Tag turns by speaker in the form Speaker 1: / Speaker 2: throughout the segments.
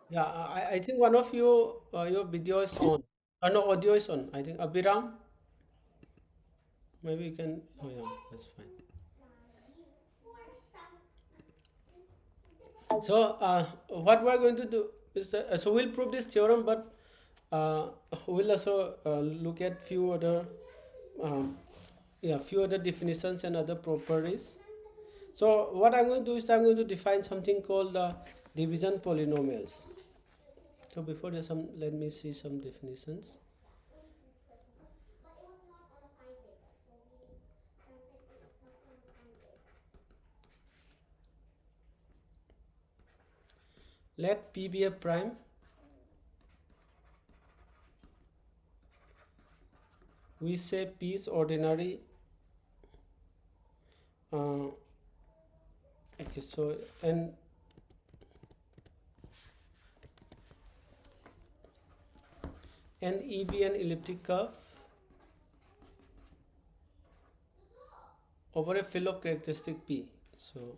Speaker 1: Yeah, I think one of you, your video is on. No, audio is on. I think Abhiram, maybe you can. Oh yeah, that's fine. So what we're going to do is that, so we'll prove this theorem, but uh, we'll also look at few other, um, yeah, few other definitions and other properties. So what I'm going to do is I'm going to define something called division polynomials. So before there's some, let me see some definitions. Let P be a prime. We say P is ordinary. Okay, so and E be an elliptic curve over a field of characteristic P. So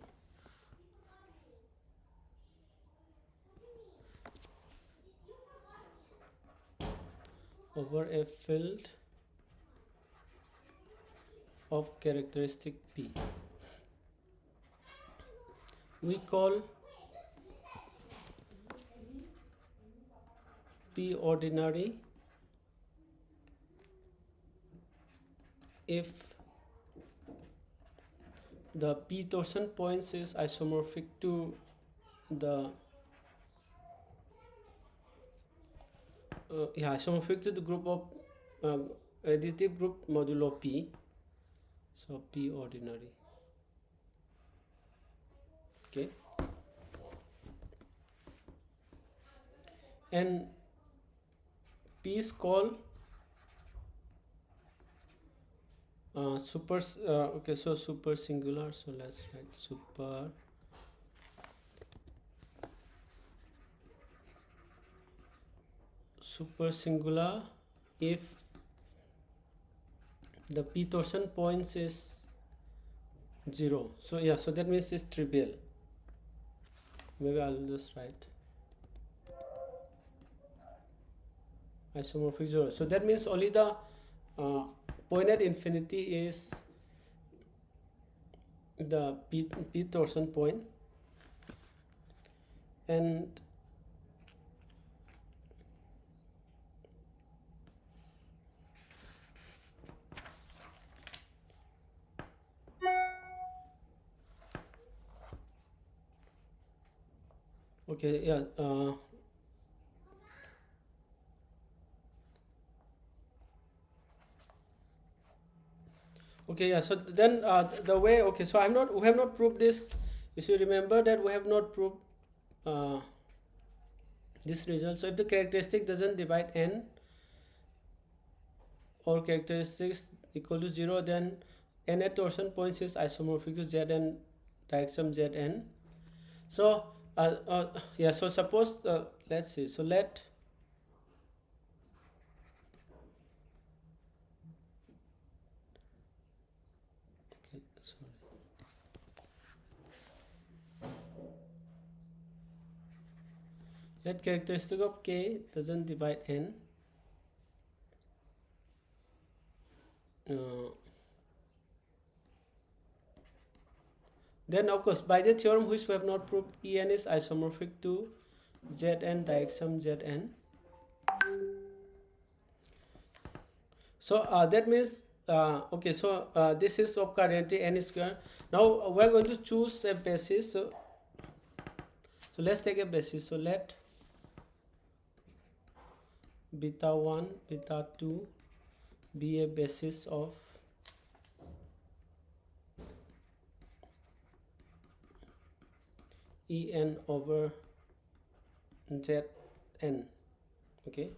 Speaker 1: over a field of characteristic P, we call P ordinary if the P torsion points is isomorphic to the isomorphic to the group of additive group modulo P. So P ordinary. Okay, and P is called okay, so super singular. So let's write super singular if the P torsion points is 0. So yeah, so that means it's trivial. Maybe I'll just write isomorphic 0. So that means only the point at infinity is the P torsion point, and okay, yeah, okay, yeah, so then the way, okay, so we have not proved this. If you remember that we have not proved uh, this result. So if the characteristic doesn't divide n, or characteristics equal to 0, then n at torsion points is isomorphic to Zn direct sum Zn. So yeah, so suppose let's see, so let okay, sorry. Let characteristic of k doesn't divide n. Then of course by the theorem which we have not proved, En is isomorphic to Zn direct sum Zn. So that means okay, so this is of cardinality n square. Now we're going to choose a basis. So let's take a basis. So let beta 1, beta 2 be a basis of En over Zn. Okay.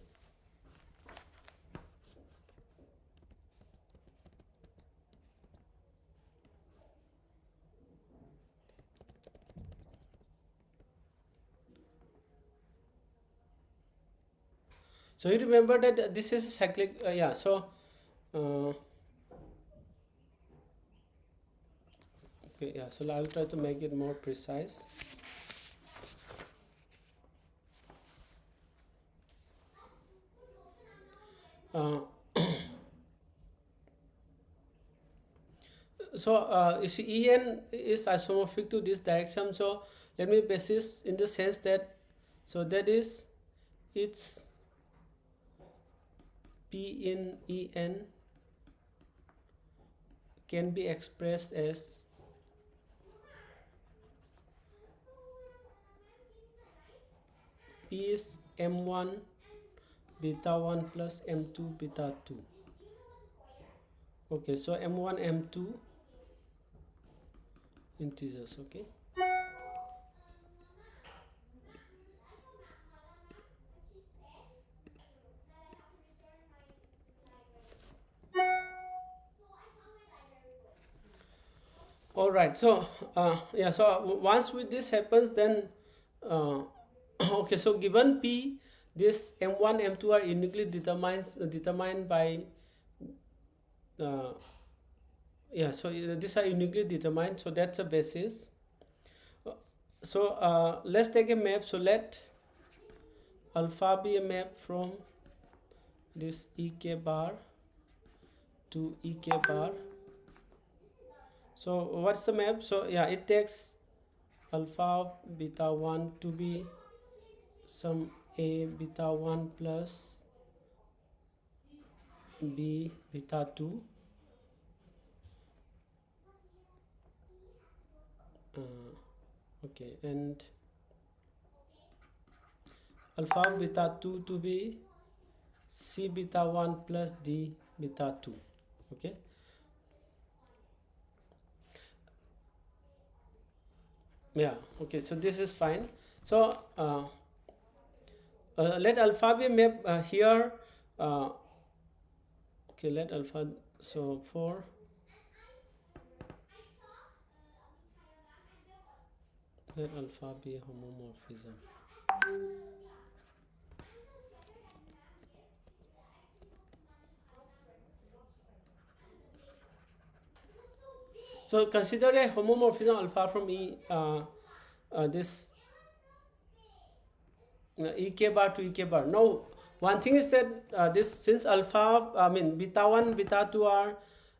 Speaker 1: So you remember that this is a cyclic, yeah. So Okay, yeah, so I'll try to make it more precise. Uh, so you see En is isomorphic to this direction, so let me basis in the sense that, so that is its P in En can be expressed as P is M1 beta 1 plus M2 beta 2. Okay, so M1 M2 integers. Okay, all right. So yeah, so once with this happens, then okay, so given P, this M1 M2 are uniquely determined by uh, yeah, so these are uniquely determined, so that's a basis. So let's take a map. So let alpha be a map from this ek bar to ek bar. So what's the map? So yeah, it takes alpha beta 1 to be some a beta 1 plus b beta 2, okay, and alpha beta 2 to be c beta 1 plus d beta 2. Okay, yeah, okay, so this is fine. So let alpha be map here. Okay, let alpha, so for let alpha be a homomorphism. So consider a homomorphism alpha from this ek bar to ek bar. Now one thing is that this, since alpha, I mean beta 1 beta 2 are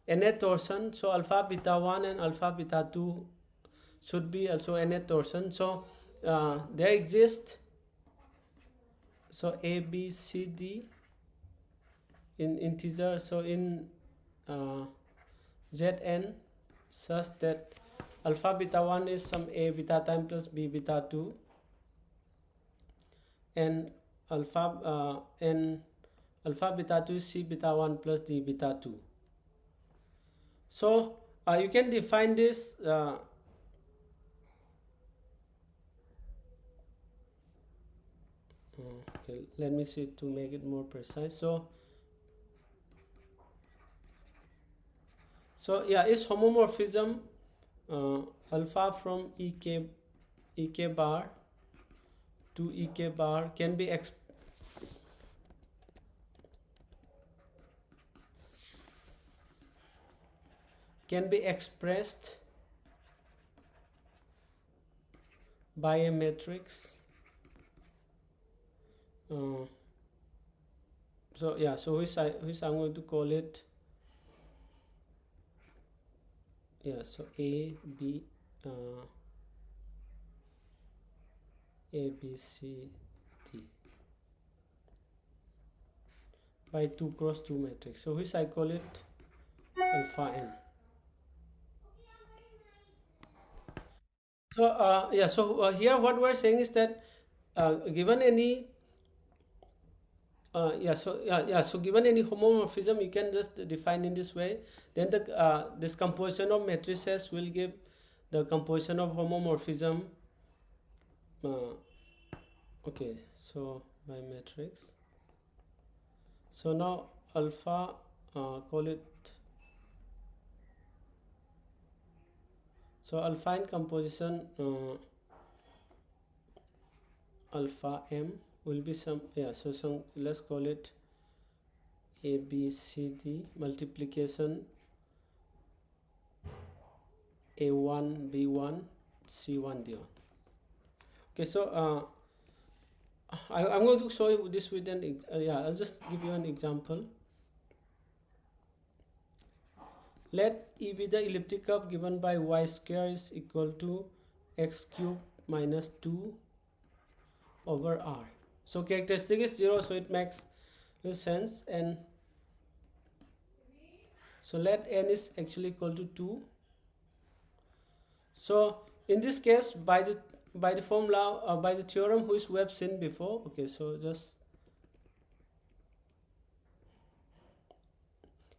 Speaker 1: nth torsion, so alpha beta 1 and alpha beta 2 should be also nth torsion. So there exist, so a b c d in integer, so in Zn, such that alpha beta 1 is some a beta time plus b beta 2, and alpha beta 2 is c beta 1 plus d beta 2. So you can define this okay, let me see to make it more precise. So yeah, is homomorphism alpha from ek bar to ek bar can be expressed by a matrix. So yeah, so which I'm going to call it, yeah, so a b c d by 2 cross 2 matrix, so which I call it alpha n. So yeah, so here what we're saying is that given any so given any homomorphism, you can just define in this way, then the this composition of matrices will give the composition of homomorphism. Okay, so by matrix, so now alpha, call it, so alpha in composition alpha m will be some, yeah, so some, let's call it a b c d multiplication A1 B1 C1 D1. Okay, so I'm going to show you this with an yeah, I'll just give you an example. Let E be the elliptic curve given by y square is equal to x cube minus 2 over r. So characteristic is 0, so it makes no sense. And so let n is actually equal to 2. So in this case, by the formula, by the theorem which we have seen before. Okay, so just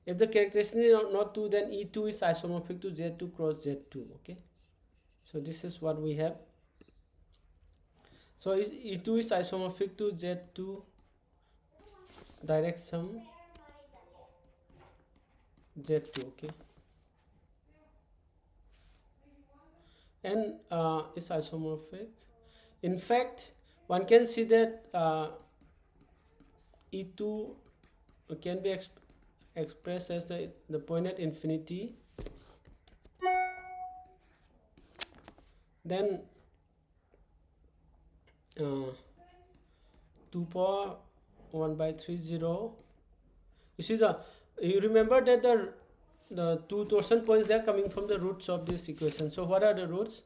Speaker 1: if the characteristic is not 2, then E2 is isomorphic to Z2 cross Z2. Okay, so this is what we have. So E2 is isomorphic to Z2 direct sum Z2. Okay, and is isomorphic. In fact, one can see that E2 can be expressed as the point at infinity. Then 2 power 1 by 3 0. You see you remember that the two torsion points, they are coming from the roots of this equation. So what are the roots?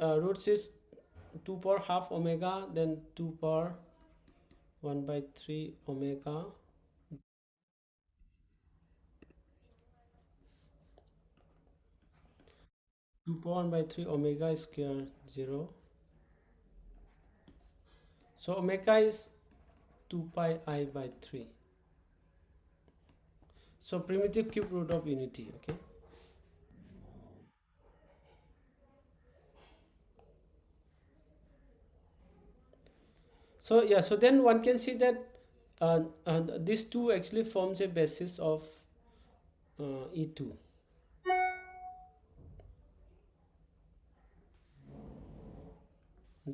Speaker 1: Roots is 2 power half omega, then 2 power 1 by 3 omega, two power 1 by 3 omega square 0. So omega is 2 pi I by 3. So primitive cube root of unity. Okay, so yeah, so then one can see that these two actually forms a basis of E2.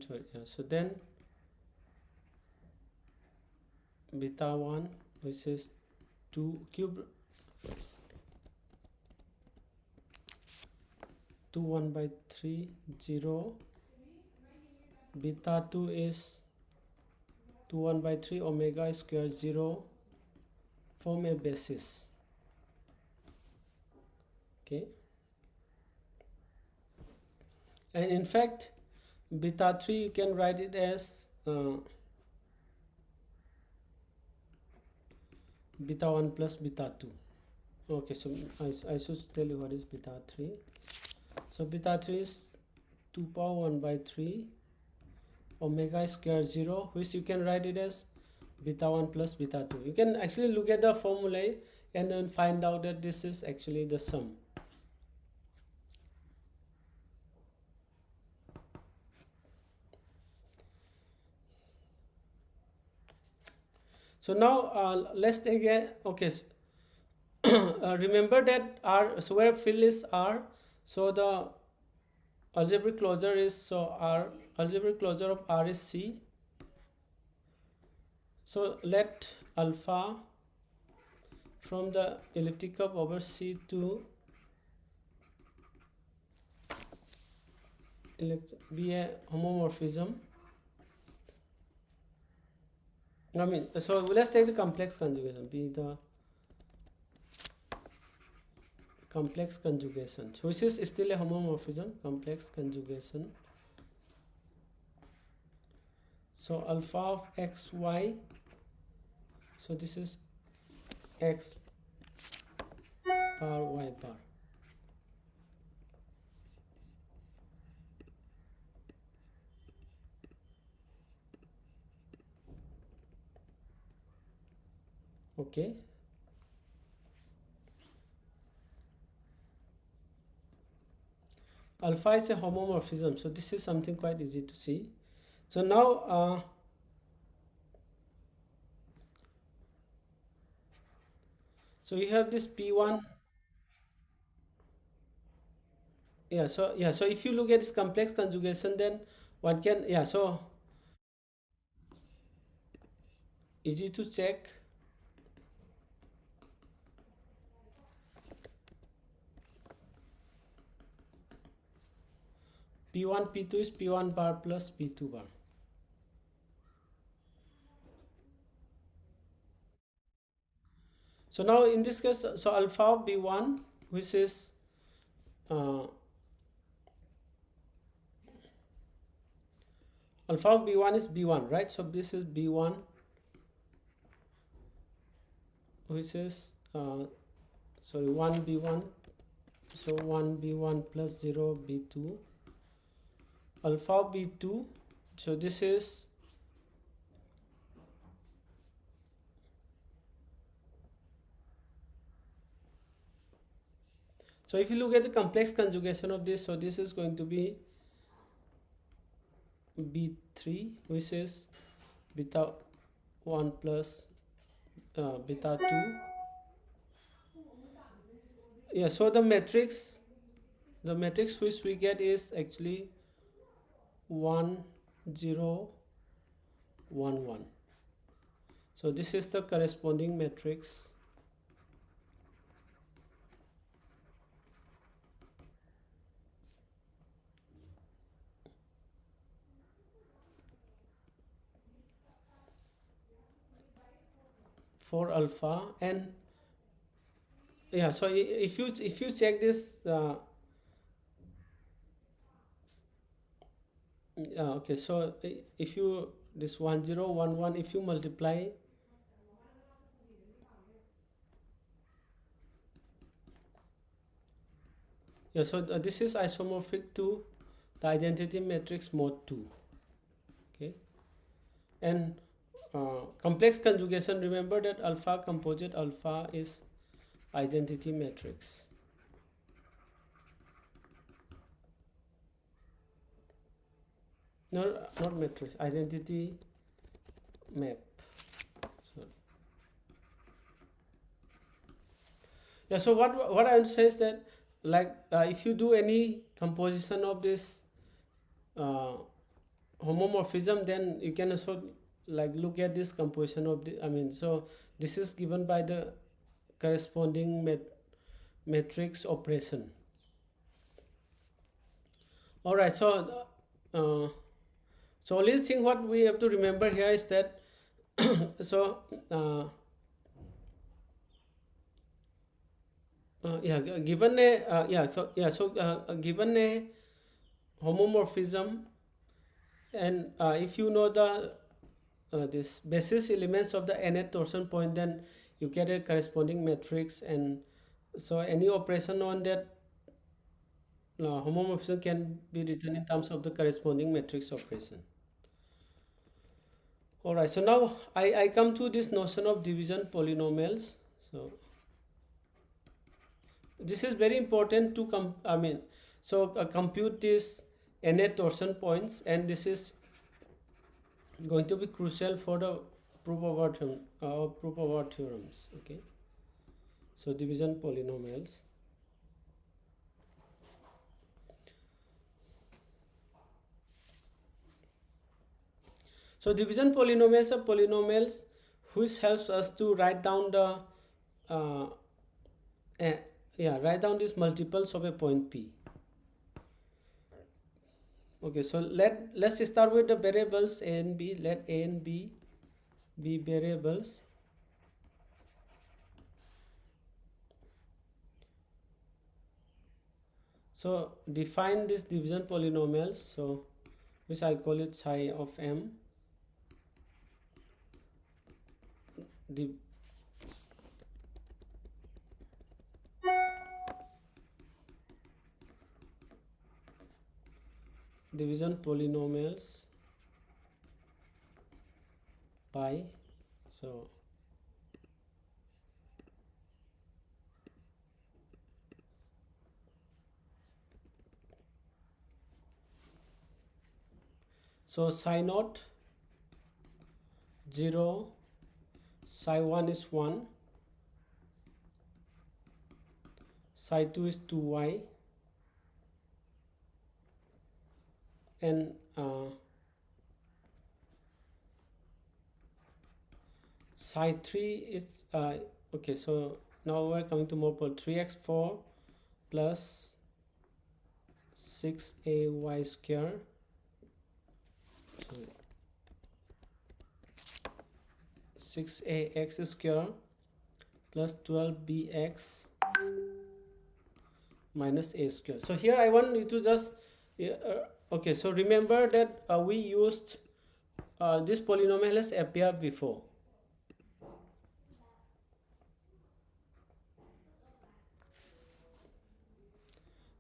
Speaker 1: Sorry, yeah. So then beta 1, which is 2 cube 2 1 by 3 0, beta 2 is 2 1 by 3 omega square 0, form a basis. Okay, and in fact beta 3 you can write it as beta 1 plus beta 2. Okay, so I should tell you what is beta 3. So beta 3 is 2 power 1 by 3 omega square 0, which you can write it as beta 1 plus beta 2. You can actually look at the formulae and then find out that this is actually the sum. So now let's take a, okay, remember that R, so where field is R, so the algebraic closure is, so R, algebraic closure of R is C. So let alpha from the elliptic curve over C to be a homomorphism. I mean, so let's take the complex conjugation, be the complex conjugation, so which is still a homomorphism, complex conjugation. So alpha of x y, so this is x bar y bar. Okay, alpha is a homomorphism, so this is something quite easy to see. So now so you have this p1, yeah, so yeah, so if you look at this complex conjugation, then one can, yeah, so easy to check. P1 P2 is P1 bar plus P2 bar. So now in this case, so alpha B1, which is alpha B1 is B1, right? So this is B1, which is sorry, 1 B1. So 1 B1 plus 0 B2, alpha B2. So this is so if you look at the complex conjugation of this, so this is going to be B3, which is beta 1 plus beta 2. Yeah, so the matrix which we get is actually 1 0 1 1. So this is the corresponding matrix for alpha. And yeah, so if you check this okay, so if you this 1 0 1 1, if you multiply, yeah, so this is isomorphic to the identity matrix mod 2. Okay, and complex conjugation, remember that alpha composite alpha is identity matrix. No, not matrix, identity map. So, yeah, so what I would say is that, like if you do any composition of this homomorphism, then you can also like look at this composition of the, I mean, so this is given by the corresponding matrix operation. All right, so so only thing what we have to remember here is that so yeah, given a given a homomorphism, and if you know the this basis elements of the nth torsion point, then you get a corresponding matrix, and so any operation on that homomorphism can be written in terms of the corresponding matrix operation. All right, so now I come to this notion of division polynomials. So this is very important to compute this nth torsion points, and this is going to be crucial for the proof of our theorems. Okay, so division polynomials. So division polynomials are polynomials which helps us to write down the write down these multiples of a point P. Okay, so let's start with the variables a and b. Let a and b be variables. So define this division polynomials, so which I call it psi of m. Division polynomials by, so psi naught 0, psi 1 is 1, psi 2 is 2y, and psi 3 is okay, so now we're coming to more 3x4 plus 6ay square, so 6ax square plus 12bx minus a square. So here I want you to just okay, so remember that we used this polynomial has appeared before.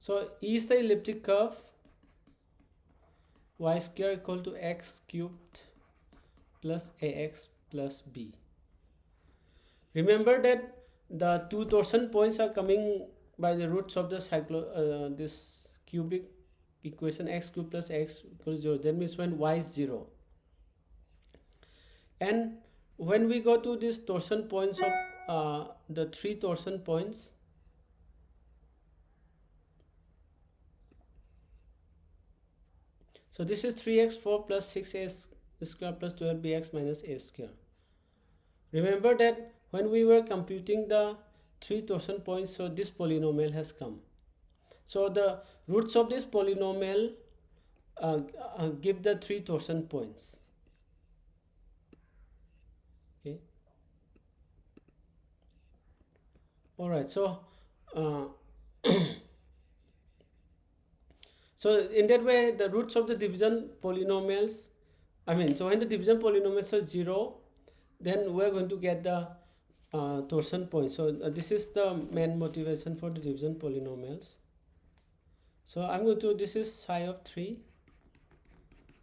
Speaker 1: So E is the elliptic curve, y square equal to x cubed plus ax plus b. Remember that the two torsion points are coming by the roots of the this cubic equation, x cubed plus x equals 0. That means when y is 0. And when we go to these torsion points of the three torsion points, so this is 3x4 plus 6a square plus 12bx minus a square. Remember that when we were computing the three torsion points, so this polynomial has come. So the roots of this polynomial give the three torsion points. Okay. All right. So so in that way, the roots of the division polynomials, so when the division polynomials are 0, then we're going to get the torsion point. So this is the main motivation for the division polynomials. So I'm going to, this is psi of 3.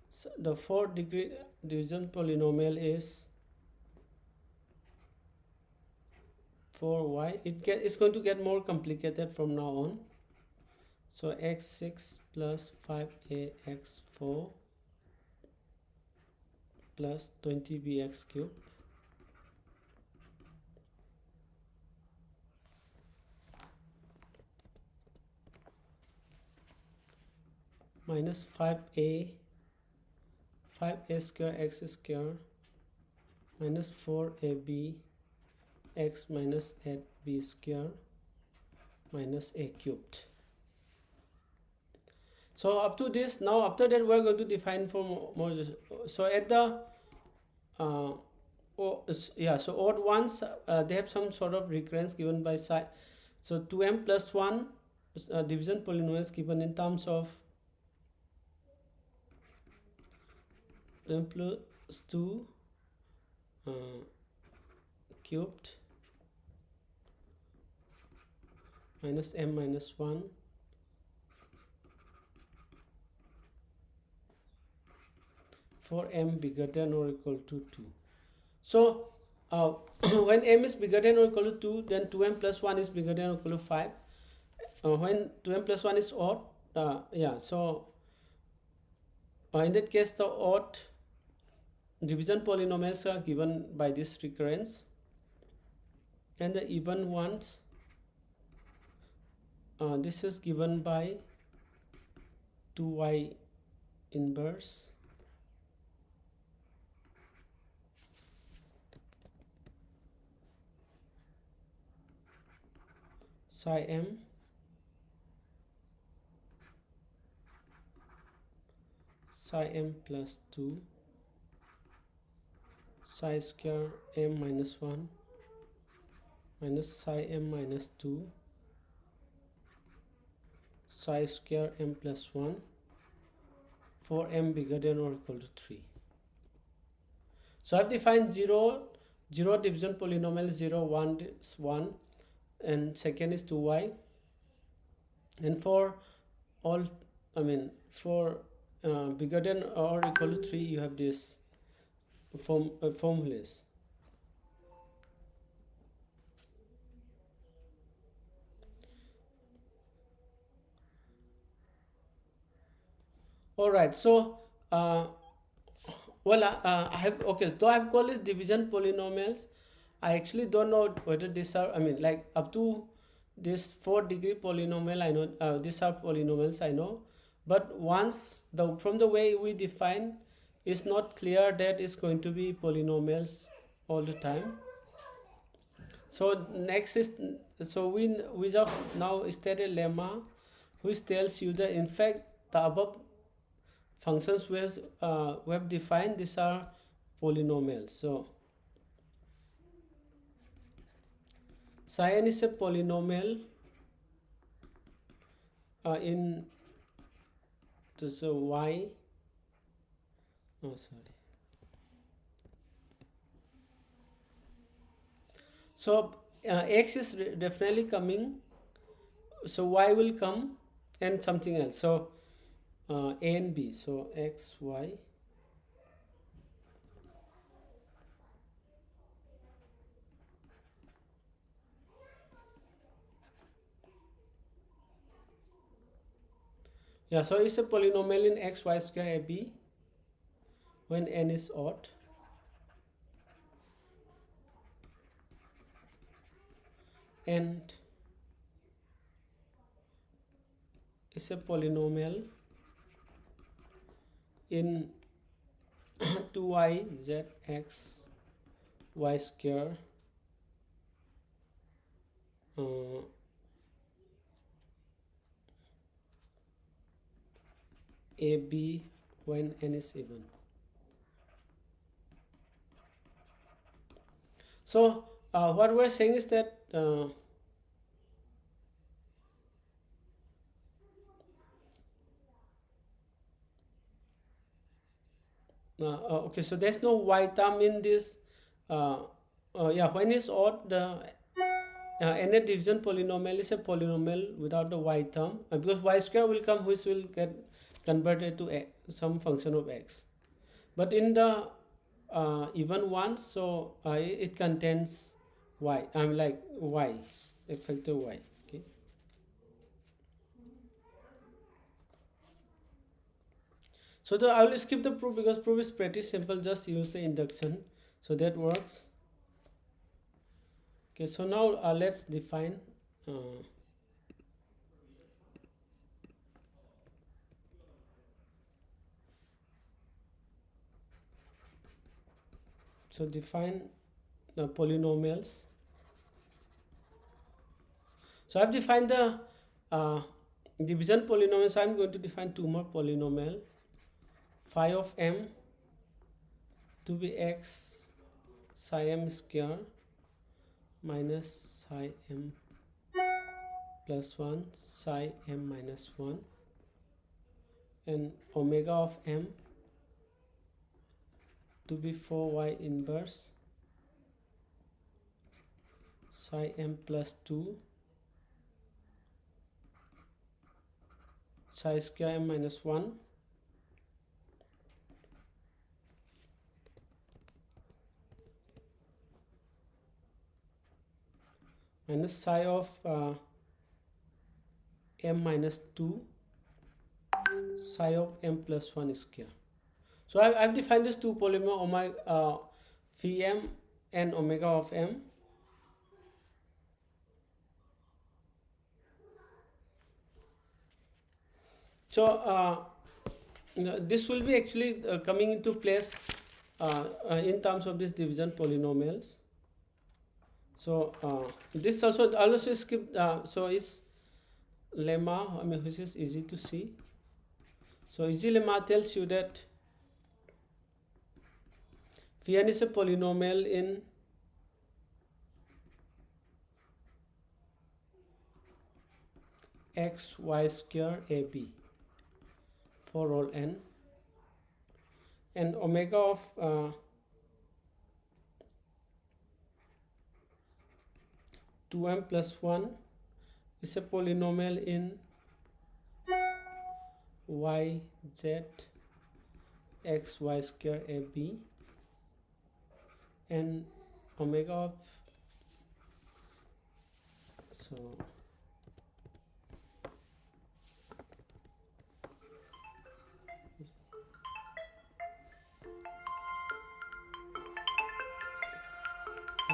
Speaker 1: So the 4-degree division polynomial is 4y. It's going to get more complicated from now on. So x6 plus 5ax4 plus 20bx cubed minus 5a square x square minus 4ab x minus 8b square minus a cubed. So up to this, now after that we're going to define for more. So at the so odd ones, they have some sort of recurrence given by psi. So 2m plus 1 division polynomial is given in terms of m plus 2 cubed minus m minus 1 for m bigger than or equal to 2. So when m is bigger than or equal to 2, then 2m plus 1 is bigger than or equal to 5. When 2m plus 1 is odd, so in that case the odd division polynomials are given by this recurrence, and the even ones, this is given by 2y inverse psi m plus 2 psi square m minus 1 minus psi m minus 2 psi square m plus 1 for m bigger than or equal to 3. So I've defined 0 division polynomial. 0, 1 is 1 and second is 2y, and for all for bigger than or equal to 3 you have this formulas. All right, so I have, okay, so I've called it division polynomials. I actually don't know whether these are, like up to this 4-degree polynomial, I know these are polynomials, I know, but once from the way we define, it's not clear that it's going to be polynomials all the time. So next is, so we just now state a lemma which tells you that in fact the above functions we have defined, these are polynomials. So psi n is a polynomial in so y, oh sorry, so x is definitely coming, so y will come and something else, so a and b, so x y yeah, so it's a polynomial in x y square ab when n is odd, and it's a polynomial in 2y z x y square ab when n is even. So what we're saying is that okay, so there's no y term in this. Yeah, when it's odd, the any division polynomial is a polynomial without the y term, because y square will come, which will get converted to some function of x. But in the even ones, so it contains y. I'm like y, a factor y. Okay. So I will skip the proof because proof is pretty simple. Just use the induction, so that works. Okay, so now let's define so define the polynomials. So I've defined the division polynomial, so I'm going to define two more polynomial, phi of m to be x psi m square minus psi m plus 1 psi m minus 1, and omega of m to be 4y inverse psi m plus 2 psi square m minus 1 minus psi of m minus 2 psi of m plus 1 square. So I've defined these two polynomial, omega phi m and omega of m. So this will be actually coming into place in terms of this division polynomials. So this also, I'll also skip, so it's lemma, I mean, which is easy to see. So easy lemma tells you that phi n is a polynomial in x y square ab for all n, and omega of 2m plus 1 is a polynomial in y z x y square ab, and omega of, so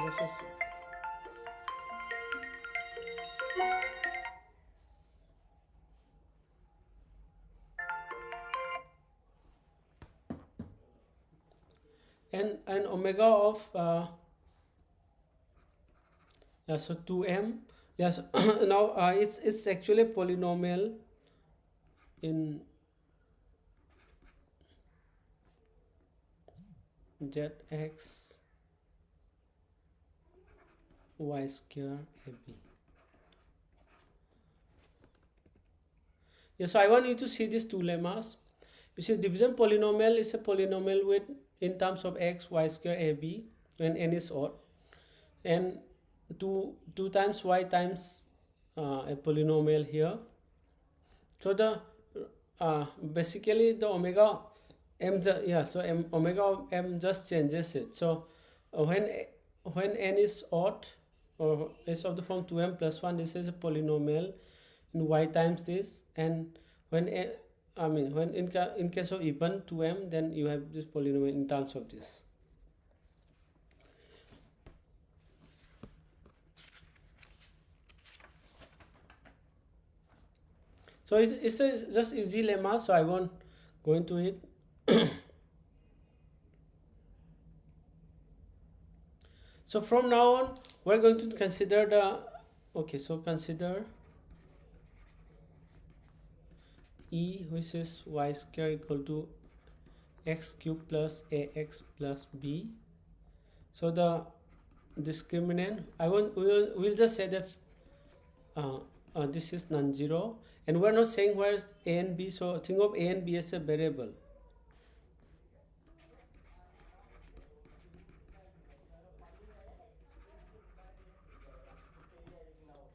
Speaker 1: this is and omega of yeah, so 2m, yes. Now it's actually a polynomial in zx y square ab. Yeah, so I want you to see these two lemmas. You see, division polynomial is a polynomial with in terms of x, y square, ab when n is odd, and 2 times y times a polynomial here. So the basically the omega m so omega of m just changes it. So when n is odd or is of the form 2m plus 1, this is a polynomial in y times this, and when when in case of even 2m, then you have this polynomial in terms of this. So it's a just easy lemma, so I won't go into it. So from now on, we're going to consider the, okay, so consider E, which is y square equal to x cube plus ax plus b. So the discriminant, we'll just say that this is non-zero, and we're not saying where is a and b, so think of a and b as a variable.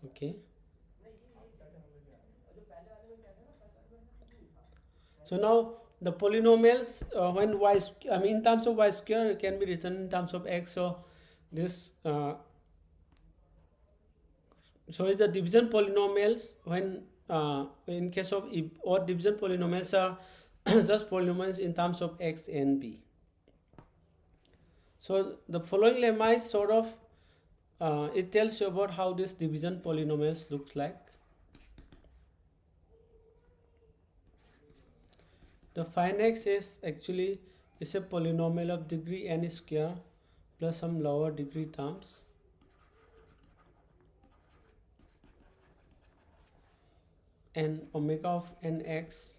Speaker 1: Okay, so now the polynomials, when y in terms of y square, it can be written in terms of x. So this so the division polynomials, when in case of odd division polynomials, are just polynomials in terms of x and b. So the following lemma is sort of it tells you about how this division polynomials looks like. The phi x is actually is a polynomial of degree n square plus some lower degree terms. And omega of nx,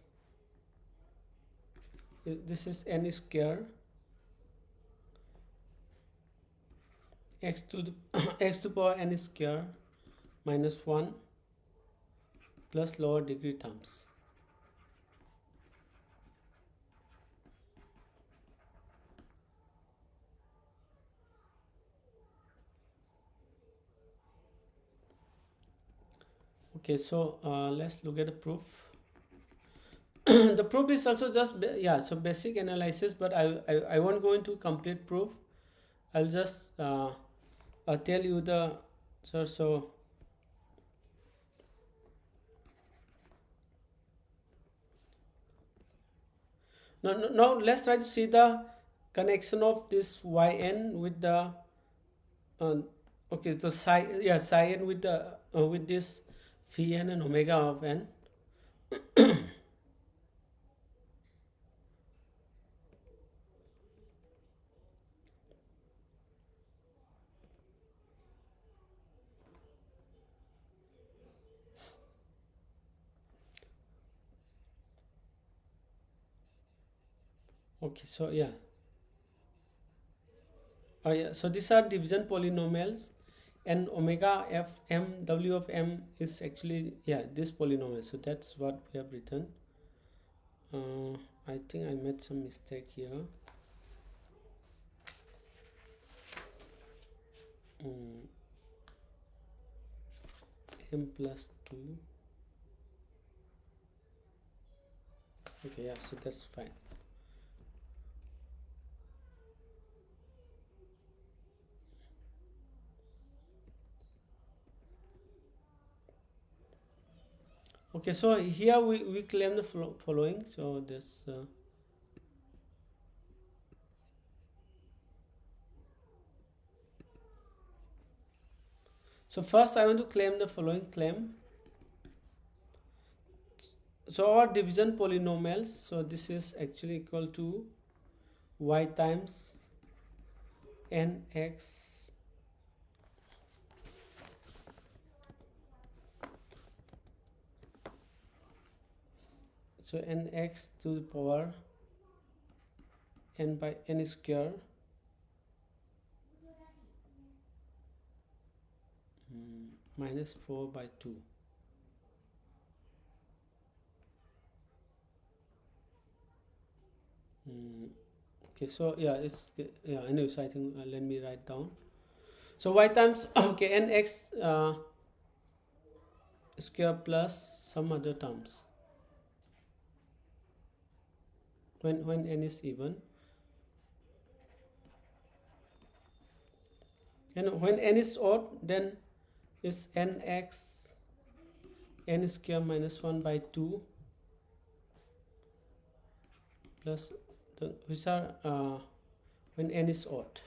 Speaker 1: this is n square x to the x to power n square minus 1 plus lower degree terms. Okay, so let's look at the proof. The proof is also just so basic analysis, but I won't go into complete proof. I'll just tell you the so now let's try to see the connection of this yn with the okay, so psi n with the with this phi n and omega of n. Okay, so so these are division polynomials, and omega f m w of m is actually this polynomial. So that's what we have written. I think I made some mistake here. M plus 2. Okay, so that's fine. Okay, so here we claim the following. So this so first I want to claim the following claim. So our division polynomials, so this is actually equal to y times nx So nx to the power n by n square minus 4 by 2. Okay, so yeah, it's yeah, I know. So I think let me write down. So y times okay nx square plus some other terms when n is even, and when n is odd, then is nx n square minus 1 by 2 plus the which are when n is odd.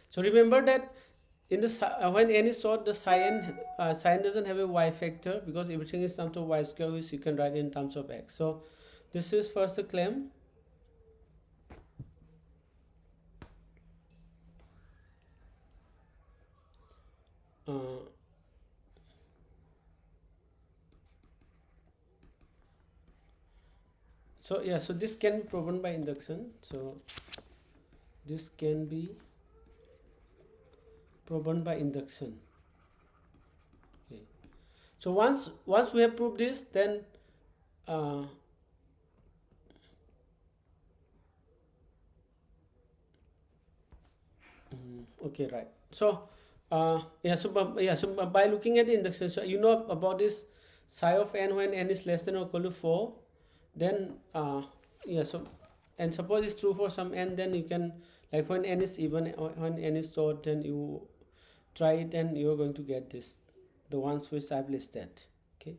Speaker 1: So remember that in the when n is odd, the sign doesn't have a y factor because everything is terms of y square, which you can write in terms of x. So this is first the claim. So yeah, so this can be proven by induction. So this can be proven by induction. Okay. So once we have proved this, then okay, right. So yeah, so by looking at the induction, so you know about this psi of n when n is less than or equal to 4, then yeah, so and suppose it's true for some n, then you can, like when n is even or when n is odd, then you try it and you're going to get this, the ones which I've listed. Okay.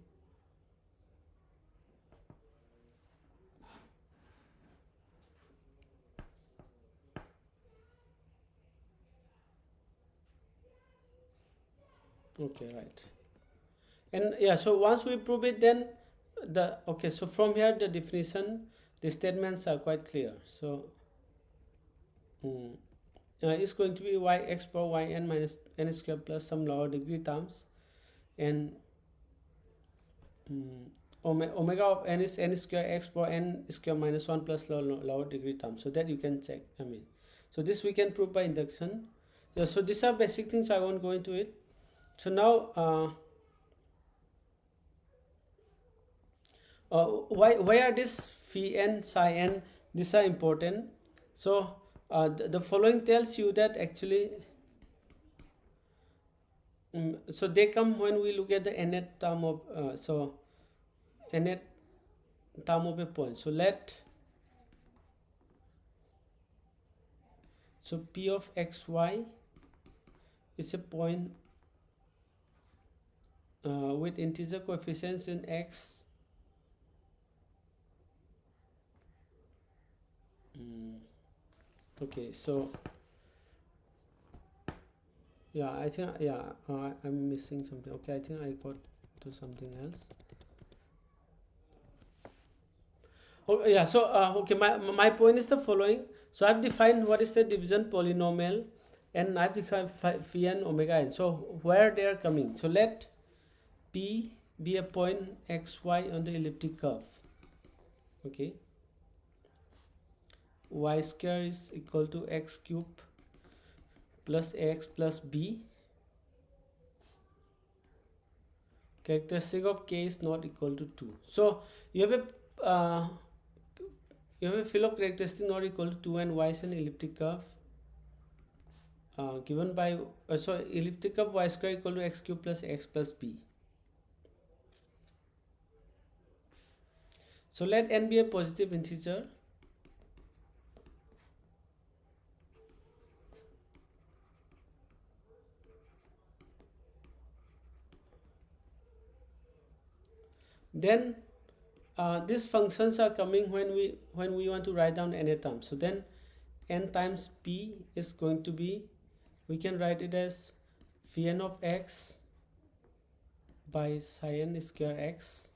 Speaker 1: Okay, right. And yeah, so once we prove it, then the okay, so from here the definition, the statements are quite clear. So it's going to be y x power y n minus n square plus some lower degree terms, and omega of n is n square x power n square minus 1 plus lower degree terms. So that you can check. I mean, so this we can prove by induction. Yeah, so these are basic things. I won't go into it. So now why are this phi n psi n, these are important. So the following tells you that actually so they come when we look at the nth term of so nth term of a point. So so p of xy is a point with integer coefficients in x okay, so yeah, I think yeah I'm missing something. Okay, I think I got to something else. Oh yeah, so okay, my point is the following. So I've defined what is the division polynomial, and I've defined phi n omega n. So where they are coming, so let p be a point xy on the elliptic curve. Okay, y square is equal to x cube plus ax plus b. Characteristic of k is not equal to 2. So you have a field of characteristic not equal to 2, and y is an elliptic curve given by so elliptic curve y square equal to x cube plus x plus b. So let n be a positive integer. Then these functions are coming when we want to write down n terms. So then n times p is going to be, we can write it as phi n of x by psi n square x.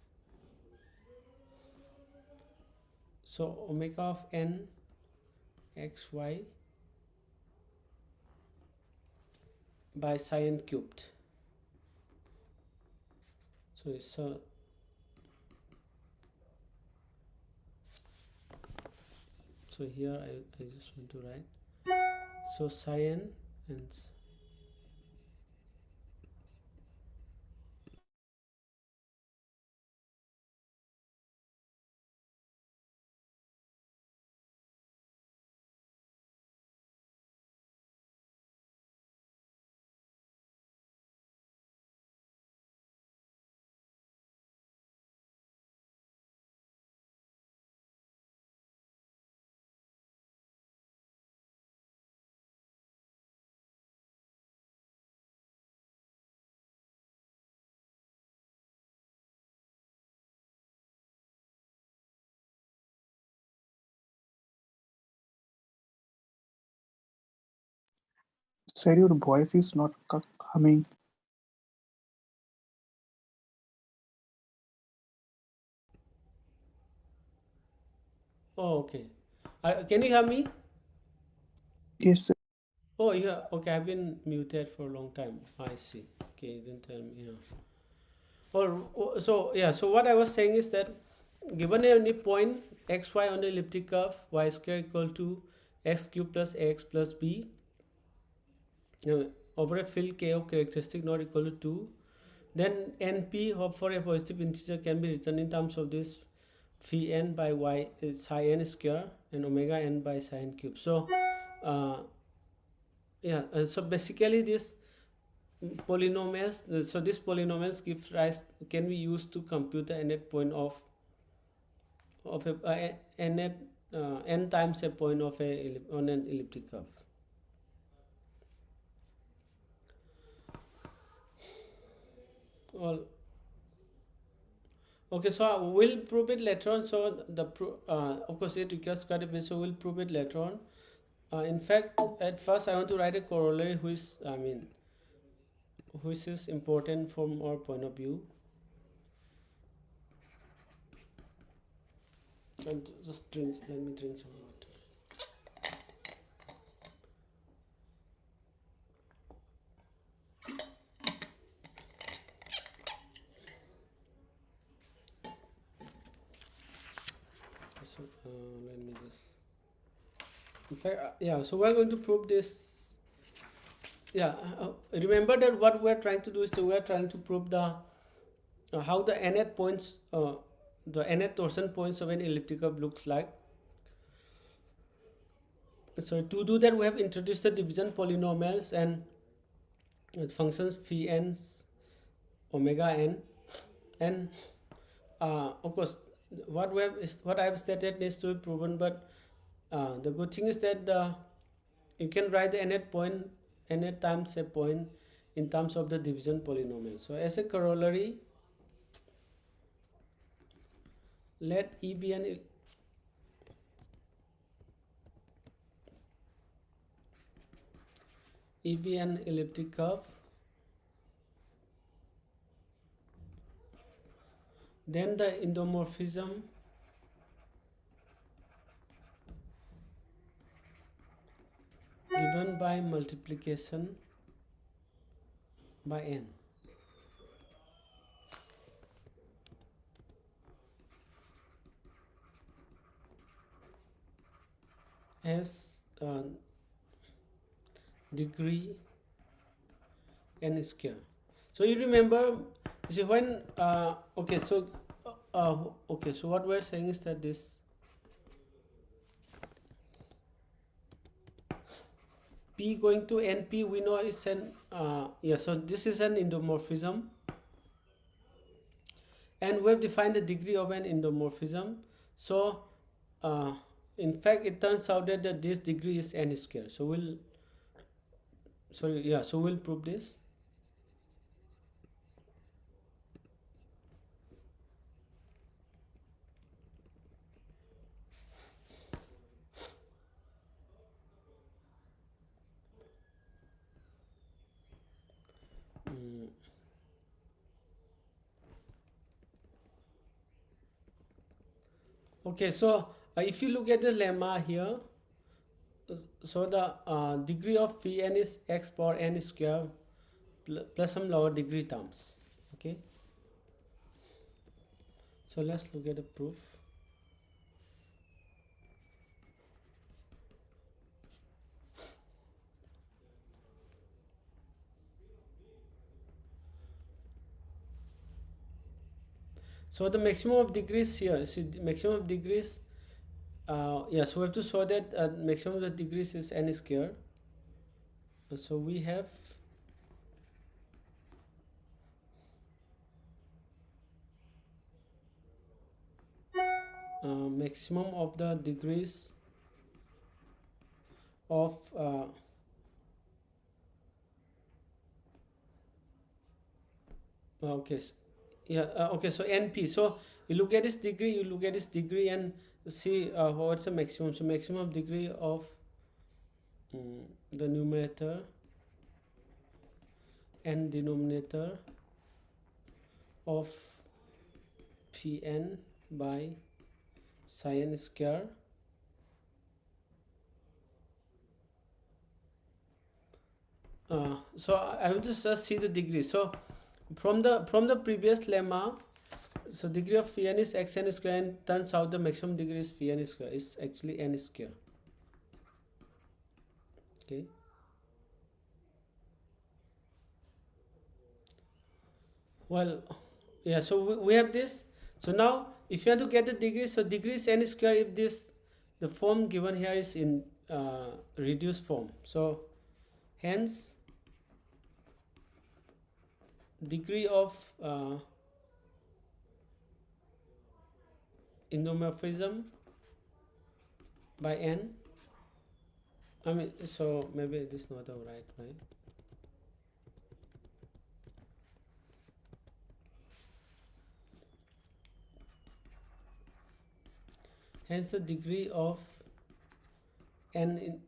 Speaker 1: So omega of n xy by psi n cubed. So it's So here I just want to write, so psi n and
Speaker 2: Sir, your voice is not coming.
Speaker 1: oh, okay. Can you hear me?
Speaker 2: Yes, sir.
Speaker 1: Oh, yeah. Okay, I've been muted for a long time. I see. Okay, you didn't tell me. Yeah. So yeah. So what I was saying is that given any point x y on the elliptic curve, y square equal to x cube plus ax plus b, over a field k of characteristic not equal to 2, then np for a positive integer can be written in terms of this phi n by y is psi n square and omega n by psi n cube. So uh, yeah, so basically this polynomials, so this polynomials give rise, can be used to compute the nth point of a nth n times a point of a on an elliptic curve. Well, okay, so we'll prove it later on. So the of course it requires quite a bit, so we'll prove it later on. In fact, at first I want to write a corollary which, I mean, which is important from our point of view. And just drink, let me drink some water. So let me just, in fact, yeah, so we're going to prove this. Yeah, remember that what we're trying to do is we're trying to prove the how the nth points, the nth torsion points of an elliptic curve looks like. So to do that, we have introduced the division polynomials and functions phi n, omega n, and of course, what we have is what I have stated needs to be proven. But the good thing is that you can write the nth point, nth times a point, in terms of the division polynomial. So as a corollary, let E be an elliptic curve, then the endomorphism given by multiplication by n has degree n square. So you remember, you see when okay, so okay, so what we're saying is that this p going to np we know is an yeah, so this is an endomorphism, and we have defined the degree of an endomorphism. So in fact it turns out that this degree is n square. So we'll, sorry, yeah, so we'll prove this. Mm. Okay, so if you look at the lemma here, so the degree of phi n is x power n square plus some lower degree terms. Okay, so let's look at the proof. So the maximum of degrees here, so the maximum of degrees, yeah, so we have to show that maximum of degrees is n square. So we have maximum of the degrees of okay, yeah, okay, so np. So you look at this degree, you look at this degree and see what's the maximum. So maximum degree of the numerator and denominator of Pn by psi n square so I will just see the degree. So from the previous lemma, so degree of Pn is xn square, and turns out the maximum degree is Pn square, is actually n square. Okay, well, yeah, so we have this. So now if you want to get the degree, so degree is n square if this, the form given here is in reduced form. So hence degree of endomorphism by n, I mean, so maybe it is not the right way. Hence the degree of n in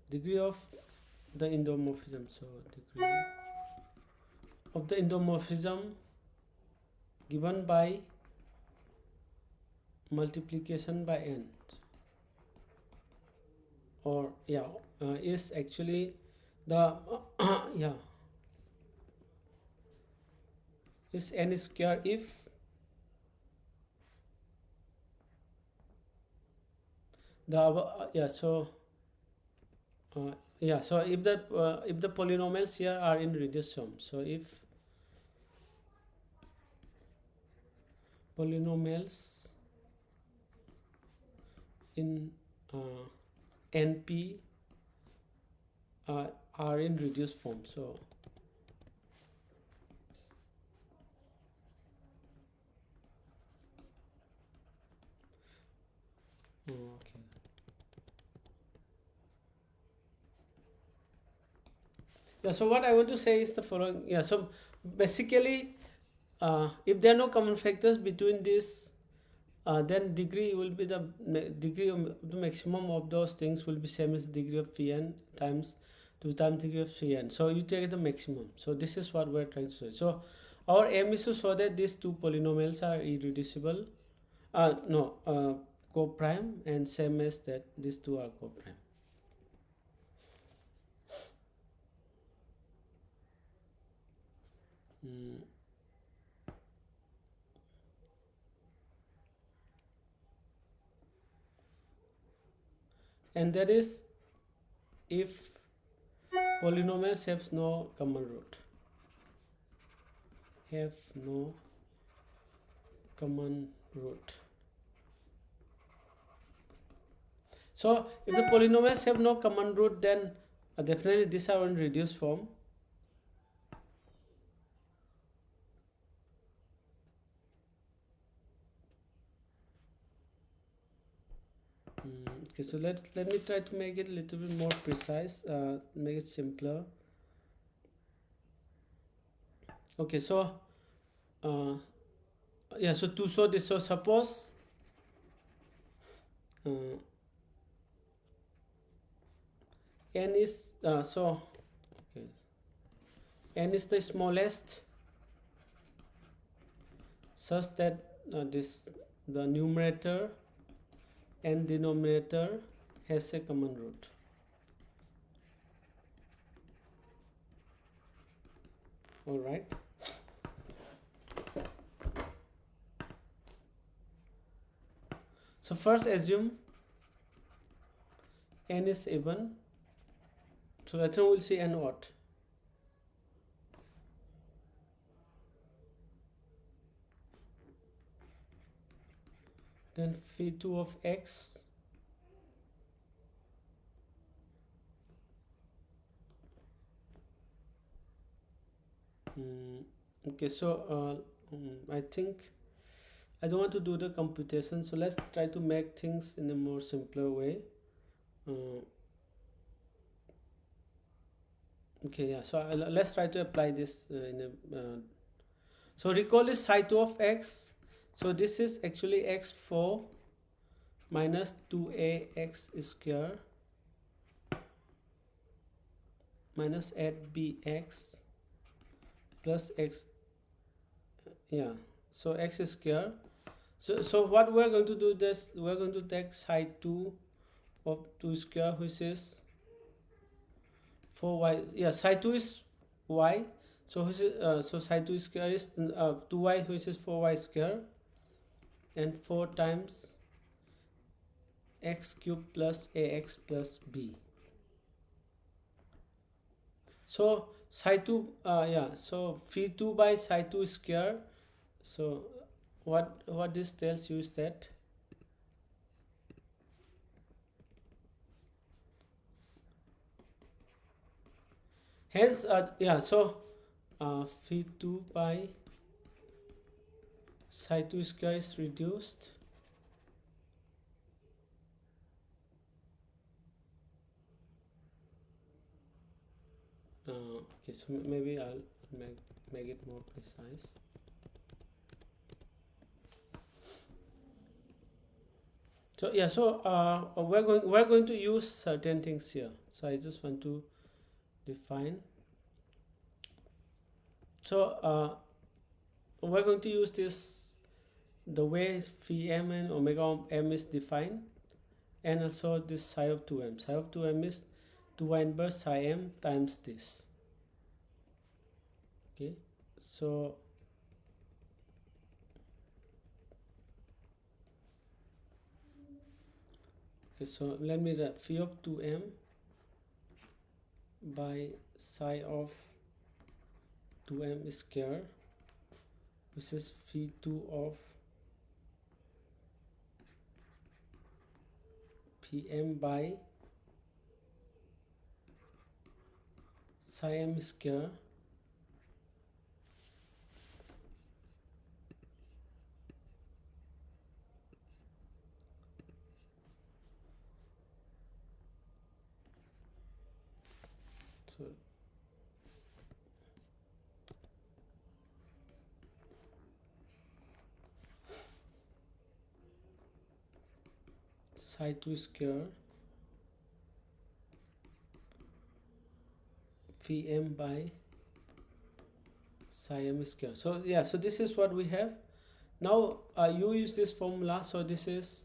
Speaker 1: degree of the endomorphism. So degree of the endomorphism given by multiplication by n, or yeah, is actually the yeah, is n square if the yeah, so yeah, so if the polynomials here are in reduced form. So if polynomials in np are in reduced form. So okay, yeah, so what I want to say is the following. Yeah, so basically if there are no common factors between this, then degree will be the degree of the maximum of those things will be same as degree of Pn times 2 times degree of Pn. So you take the maximum. So this is what we're trying to show. So our aim is to show that these two polynomials are irreducible, co-prime, and same as that these two are co-prime. And that is if polynomials have no common root, have no common root. So if the polynomials have no common root, then definitely these are in reduced form. Okay, so let me try to make it a little bit more precise, make it simpler. Okay, so yeah, so to show this, so suppose n is so okay, n is the smallest such that the numerator and denominator has a common root. All right. So first assume n is even. So later we'll see n odd. then phi2 of x okay, so I think I don't want to do the computation, so let's try to make things in a more simpler way. Okay, yeah, so let's try to apply this in a so recall this psi2 of x, so this is actually x4 minus 2ax square minus 8bx plus x, yeah, so x square. So what we're going to do, this we're going to take psi2 of 2 square, which is 4y, yeah, psi2 is y, so which is so psi2 square is 2y, which is 4y square, and 4 times x cube plus ax plus b. So psi2 yeah, so phi2 by psi2 square. So what this tells you is that hence yeah, so phi2 by psi2 square is reduced okay, so maybe I'll make it more precise. So yeah, so we're going to use certain things here, so I just want to define. So we're going to use this the way phi m and omega m is defined, and also this psi of 2m. Psi of 2m is 2y inverse psi m times this. Okay, so so let me write phi of 2m by psi of 2m square, which is phi2 of pm by psi m square so psi 2 square phi m by psi m square. So yeah, so this is what we have. Now you use this formula, so this is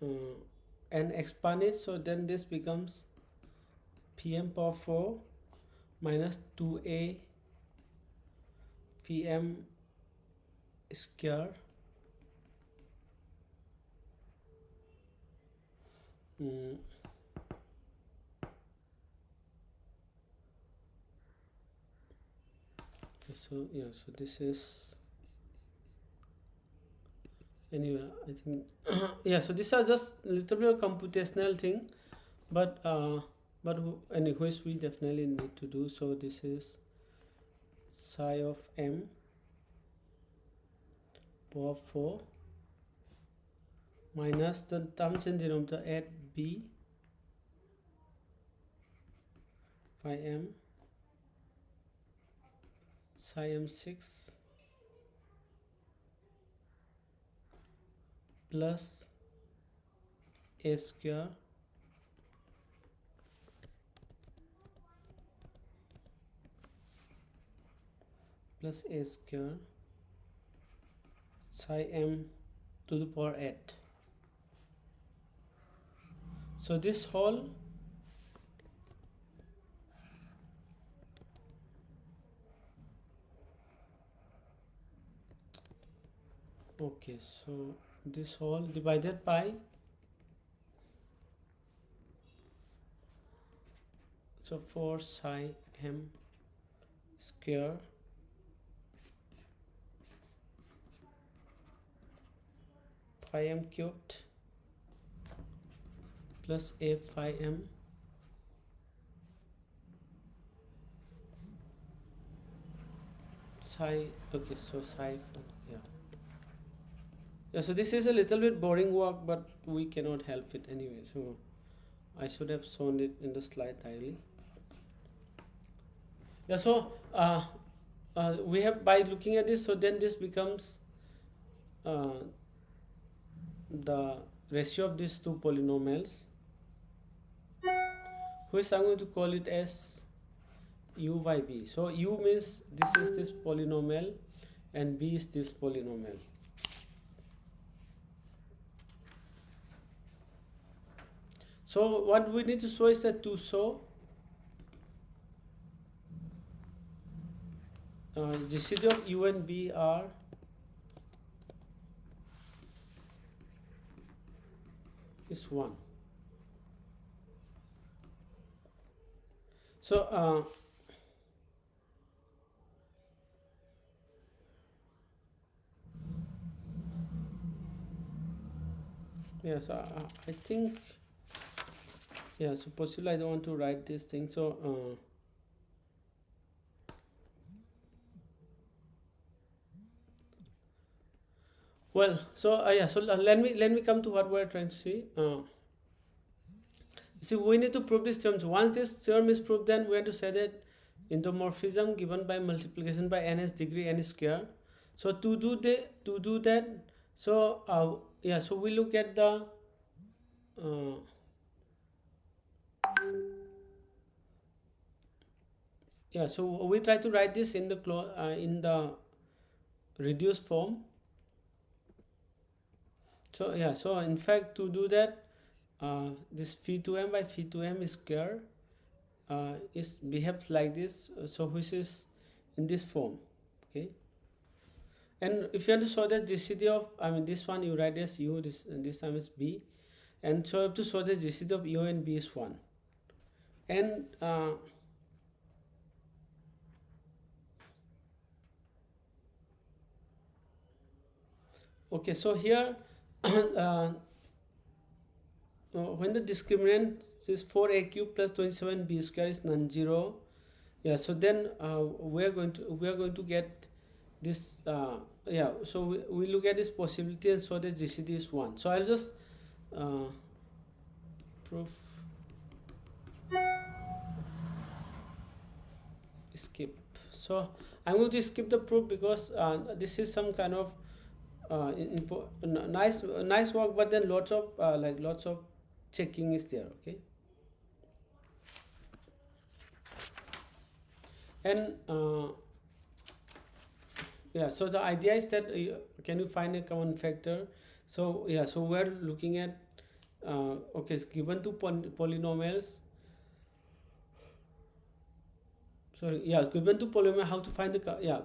Speaker 1: and expand it, so then this becomes pm power 4 minus 2a pm square okay, so yeah, so this is anyway, I think yeah, so these are just a little bit of computational thing, but anyways we definitely need to do. So this is psi of m power 4 minus the terms in denominator at b phi m psi m6 plus a square plus a square psi m to the power 8. So this whole okay, so this whole divided by, so 4 psi m square phi m cubed plus a phi m psi. Okay, so psi, yeah. Yeah, so this is a little bit boring work, but we cannot help it anyway. So I should have shown it in the slide early. Yeah, so we have, by looking at this, so then this becomes the ratio of these two polynomials, which I'm going to call it as u by b. So u means this is this polynomial and b is this polynomial. So what we need to show is that to show GCD of u and b are is 1. So yes, I think, yeah, so possibly I don't want to write this thing. So well, so yeah, so let me come to what we're trying to see. See, we need to prove this theorem. So once this theorem is proved, then we have to say that endomorphism given by multiplication by n has degree n square. So to do that, so yeah, so we look at the yeah, so we try to write this in the reduced form. So yeah, so in fact, to do that, this phi 2m by phi 2m square is behaves like this, so which is in this form, okay. And if you want to show that GCD of, I mean, this one you write as u, this time is b, and so you have to show that GCD of u and b is 1. And okay, so here when the discriminant is 4a cube plus 27b square is non-zero, yeah, so then we are going to get this yeah, so we look at this possibility and so that GCD is 1. So I'll just proof skip. So I'm going to skip the proof because this is some kind of nice work, but then lots of checking is there, okay. And yeah, so the idea is that can you find a common factor. So yeah, so we're looking at okay, given two polynomials, sorry, yeah, given two polynomial, how to find the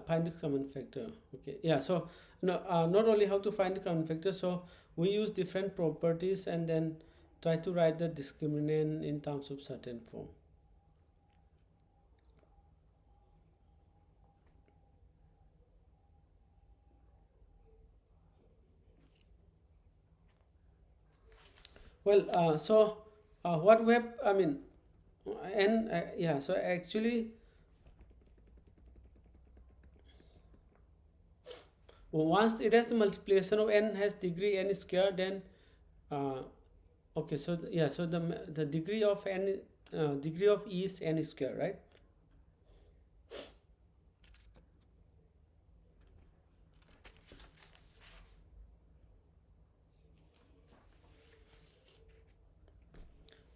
Speaker 1: find the common factor, okay. Yeah, so no, not only how to find the common factor, so we use different properties and then try to write the discriminant in terms of certain form. Well, so what we have, I mean, and yeah, so actually once it has the multiplication of n has degree n square, then okay, so yeah, so the degree of n degree of e is n square, right?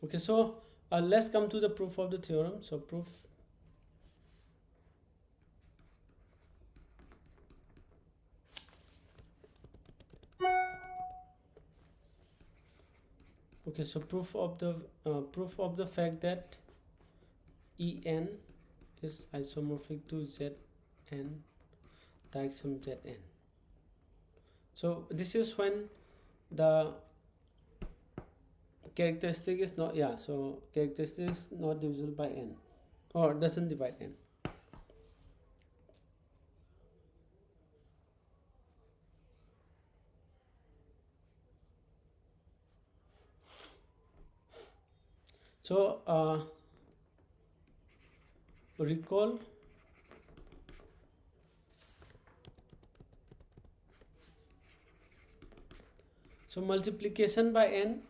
Speaker 1: Okay, so let's come to the proof of the theorem. So proof. Okay, so proof of the fact that En is isomorphic to Zn diaxiom Zn. So this is when the characteristic is not, yeah, so characteristic is not divisible by n or doesn't divide n. So recall. So multiplication by n,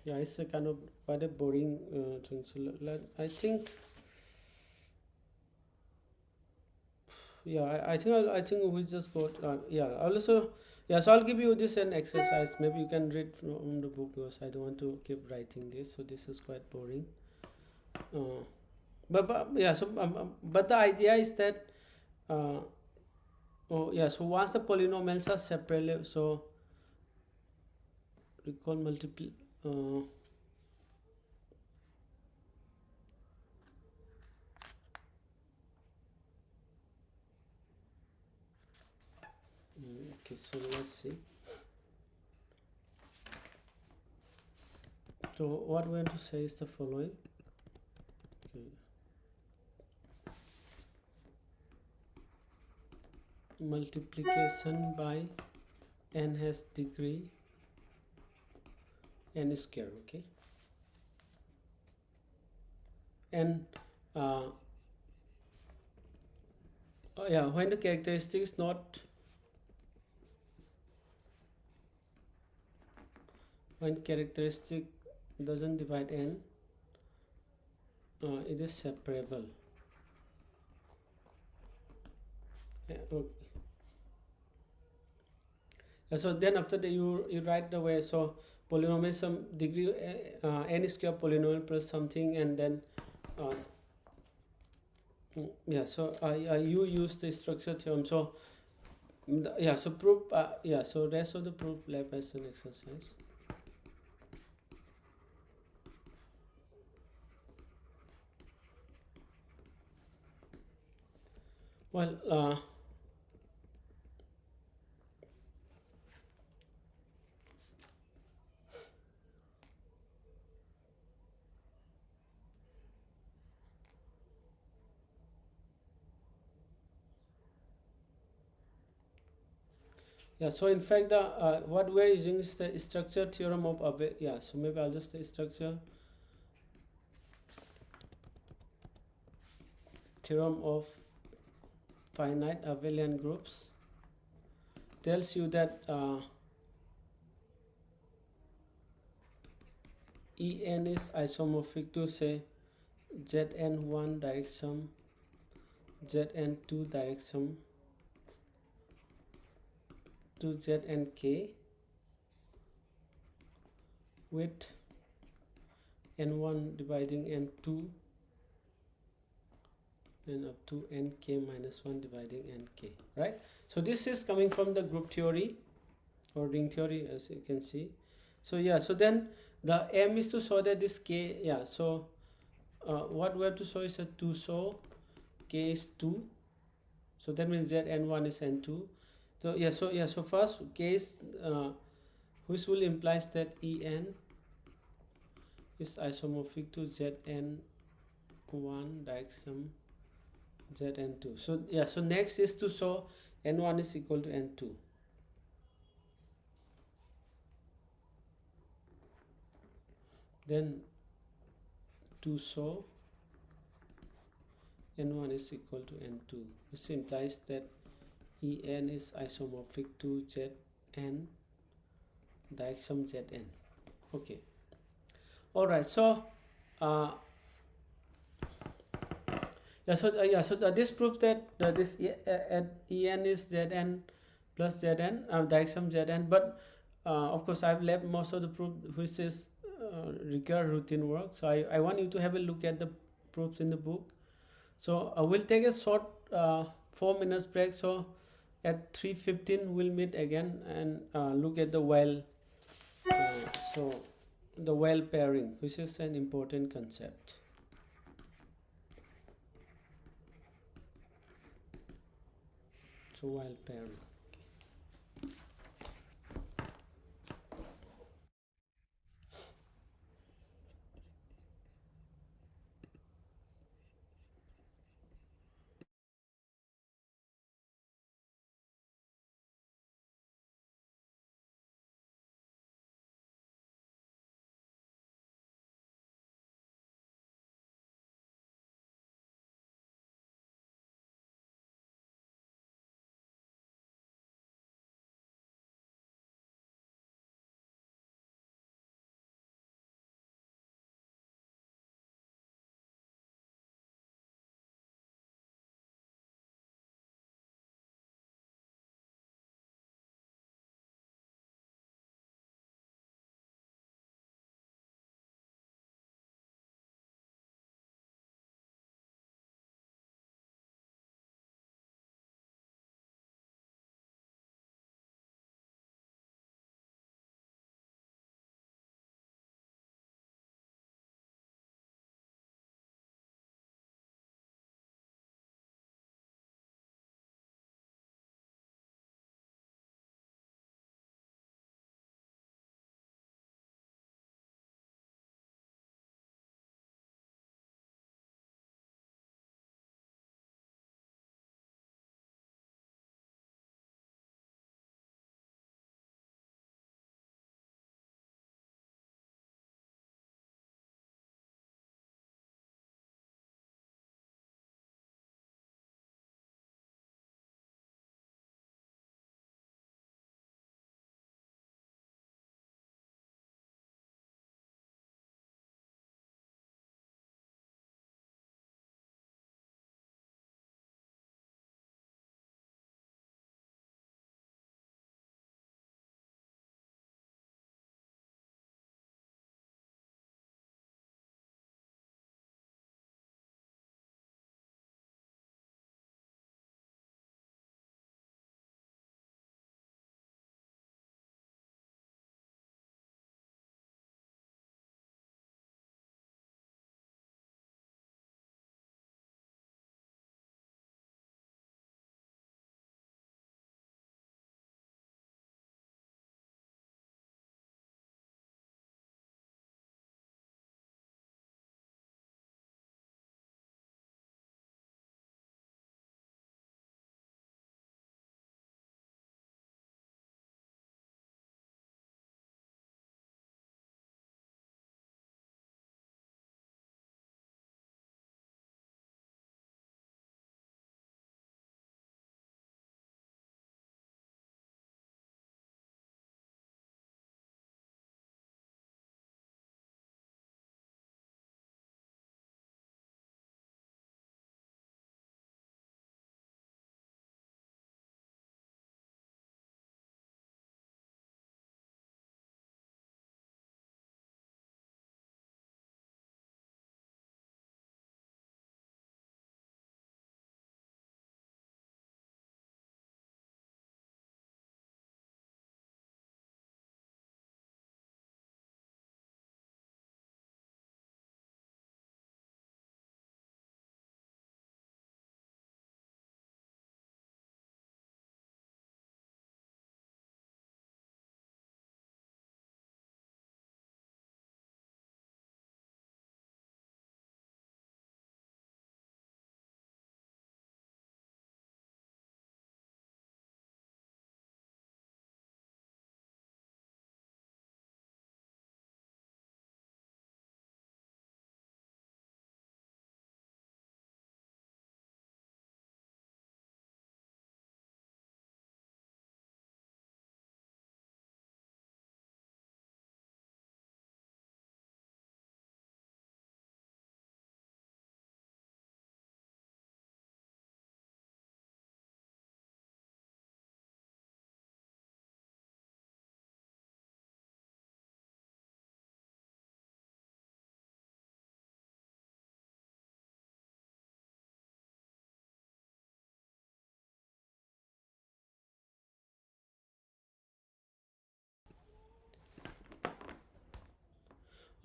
Speaker 1: yeah, it's a kind of quite a boring thing. So I think, yeah, I think we just got, yeah. I'll also, yeah. So I'll give you this an exercise. Maybe you can read from the book, because I don't want to keep writing this. So this is quite boring. Uh, but yeah. So but the idea is that, uh, oh yeah. So once the polynomials are separately, so recall multiple. Okay, so let's see. So what we're going to say is the following. Okay. Multiplication by n has degree n square. Okay, and yeah, when the characteristic is not, when characteristic doesn't divide n, it is separable. Okay. So then after that you write the way. So polynomial some degree n square polynomial plus something, and then uh, yeah. So you use the structure theorem. So yeah. So proof. Yeah. So rest of the proof left as an exercise. Well, yeah. So in fact, the what we're using is the structure theorem of Abel. Yeah. So maybe I'll just say structure theorem of finite abelian groups. Tells you that En is isomorphic to, say, Zn1 direct sum, Zn2 direct sum to Znk with n1 dividing n2 and up to nk minus 1 dividing nk, right? So this is coming from the group theory or ring theory, as you can see. So yeah, so then the aim is to show that this k, yeah. So what we have to show is a 2, so k is 2. So that means that n1 is n2. So yeah, so first k is which will implies that En is isomorphic to Zn1 direct sum Zn2. So yeah, so next is to show n1 is equal to n2. Then to show n1 is equal to n2. This implies that En is isomorphic to Zn direct sum Zn. Okay. All right. So this proves that this En is Zn plus Zn, direct sum Zn. But of course, I've left most of the proof, which is required routine work. So I want you to have a look at the proofs in the book. So we'll take a short 4 minutes break. So at 3:15 we'll meet again and look at the while. So the while pairing, which is an important concept. So while pairing.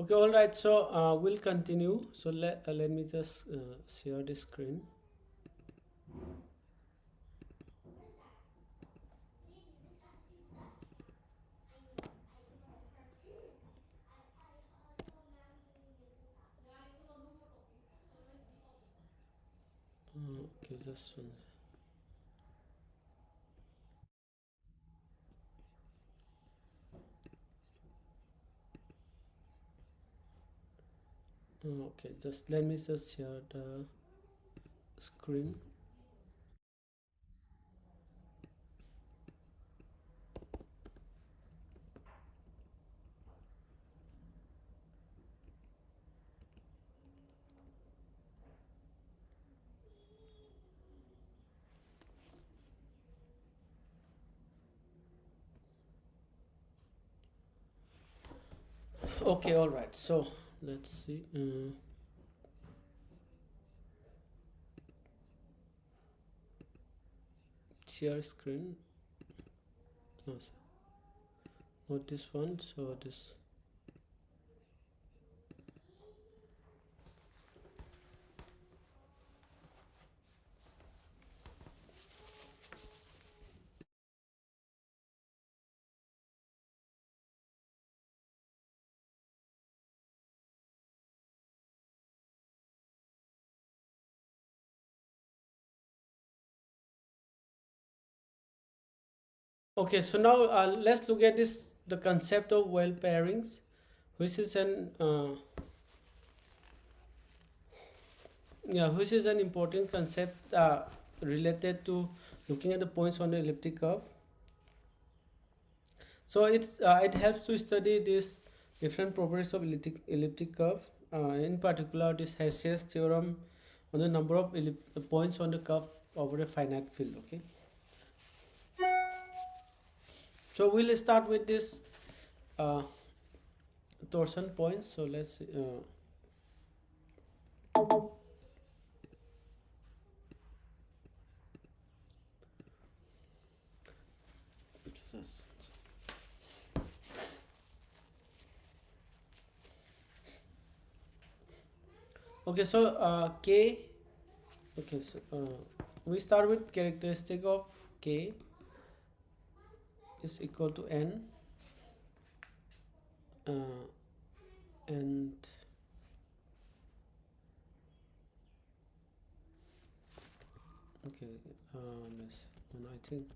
Speaker 1: Okay, all right. So we'll continue. So let me just share the screen. Okay, just one. Okay, just let me just share the screen. Okay, all right. So let's see. Share screen. No, not this one. So this. Okay, so now let's look at this. The concept of well pairings, which is an which is an important concept related to looking at the points on the elliptic curve. So it helps to study these different properties of elliptic curve. In particular, this Hessian's theorem on the number of points on the curve over a finite field. Okay. So we'll start with this uh, torsion points. So let's okay. So k. Okay. So we start with characteristic of k is equal to n, and okay, this one I think.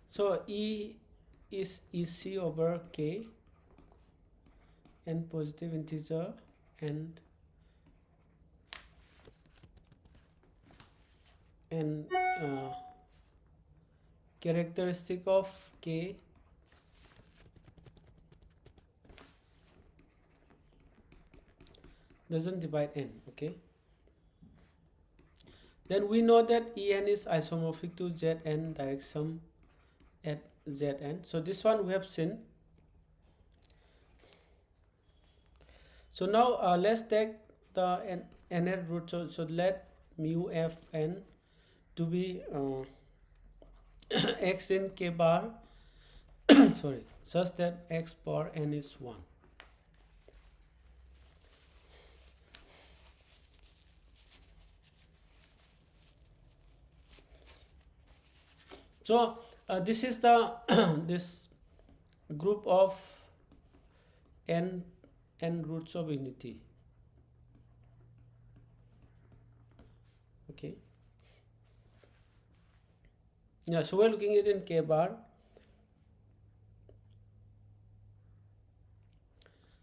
Speaker 1: So E is EC over K, and positive integer, and characteristic of K doesn't divide n. Okay. Then we know that En is isomorphic to Zn direct sum at Zn. So this one we have seen. So now let's take the nth root. So let mu f n to be x in k bar sorry, such that x bar n is 1. So this is the this group of n roots of unity. Okay. Yeah, so we're looking at it in k bar.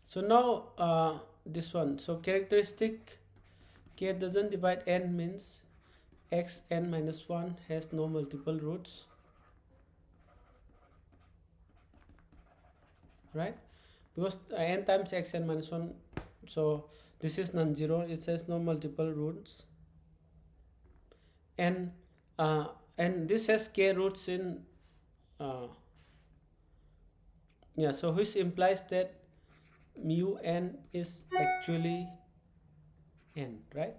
Speaker 1: So now this one. So characteristic k doesn't divide n means x n minus 1 has no multiple roots, right? Because n times x n minus 1, so this is non-zero. It says no multiple roots, and this has k roots in yeah, so which implies that mu n is actually n, right?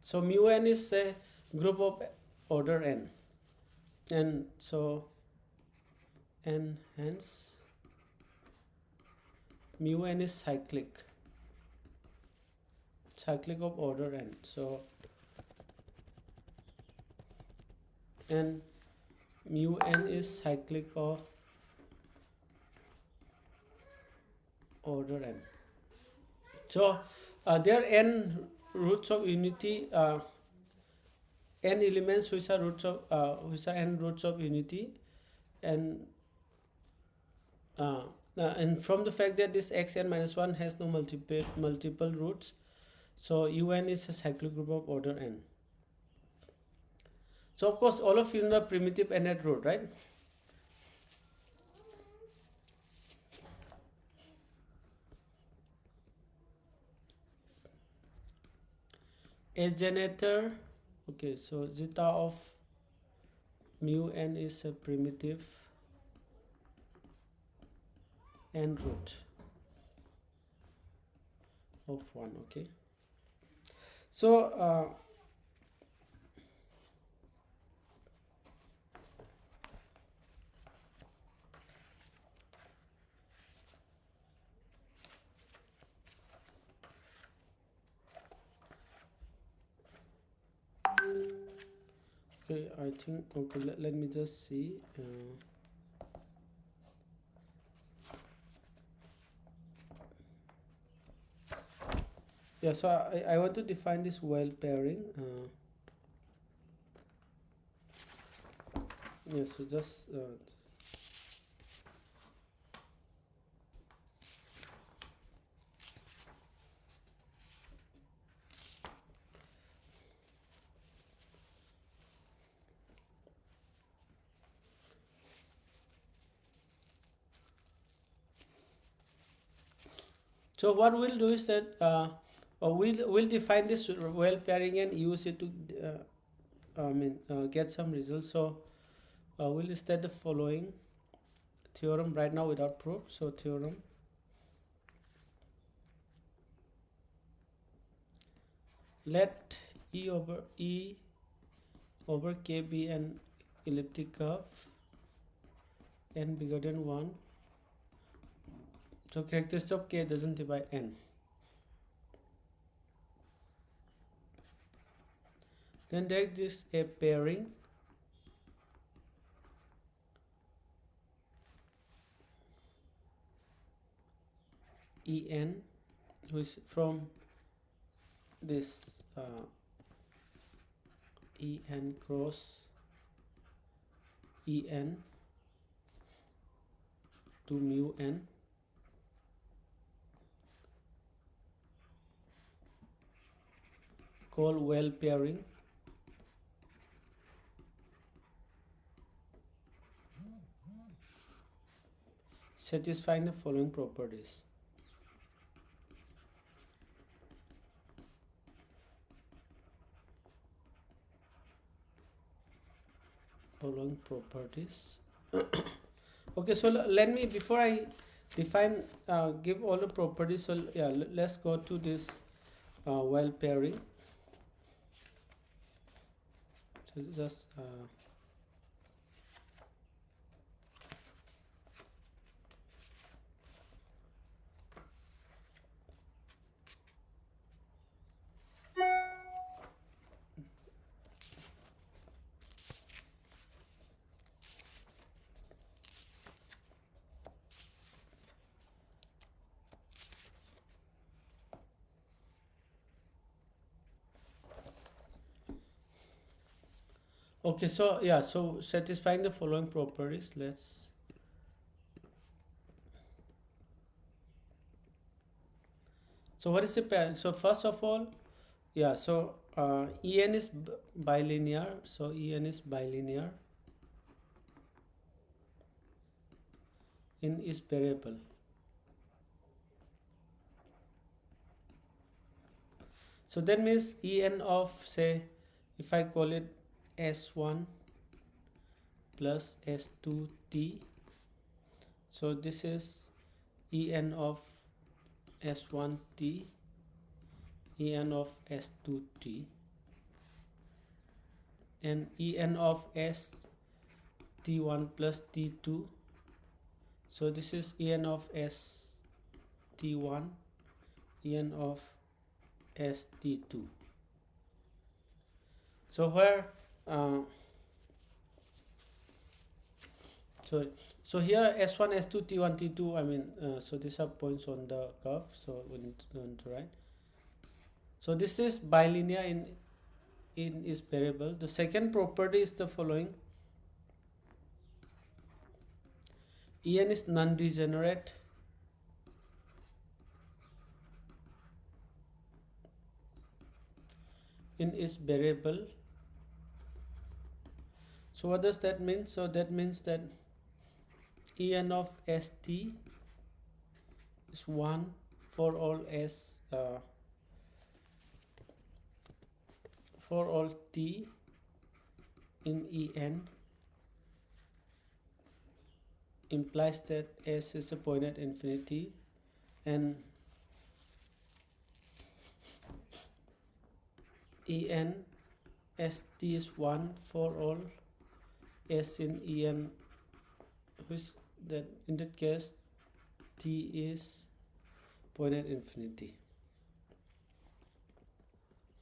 Speaker 1: So mu n is a group of order n, and so, and hence mu n is cyclic of order n. So and mu n is cyclic of order n. So there are n roots of unity, n elements which are roots of n roots of unity, and from the fact that this xn minus 1 has no multiple roots, so un is a cyclic group of order n. So of course all of you know primitive n-th root, right? A generator, okay, so zeta of mu n is a primitive n root of 1. Okay, so okay, I think, okay, let me just see. Yeah, so I want to define this well pairing. Yeah, so just so what we'll do is that we'll define this well pairing and use it to get some results. So we'll state the following theorem right now without proof. So theorem: let E over K be an elliptic curve n bigger than 1. So characteristic of K doesn't divide n. Then there is a pairing En, which is from this En cross En to mu n, called well pairing. Satisfying the following properties. Okay, so let me, before I define give all the properties, so yeah, let's go to this well pairing. So just okay, so yeah, so satisfying the following properties, let's so what is the pair? So first of all, yeah, so En is bilinear, so En is bilinear, n is variable. So that means En of, say, if I call it S1 plus S2t, so this is En of S1t, En of S2t, and En of ST1 plus T2, so this is En of S T1, En of ST2. So where so here S1, S2, T1, T2, I mean, so these are points on the curve, so we need to write. So this is bilinear in its variable. The second property is the following: En is non-degenerate in its variable. So what does that mean? So that means that En of ST is 1 for all S for all T in En, implies that S is a point at infinity, and En ST is 1 for all S in En, which that in that case T is point at infinity.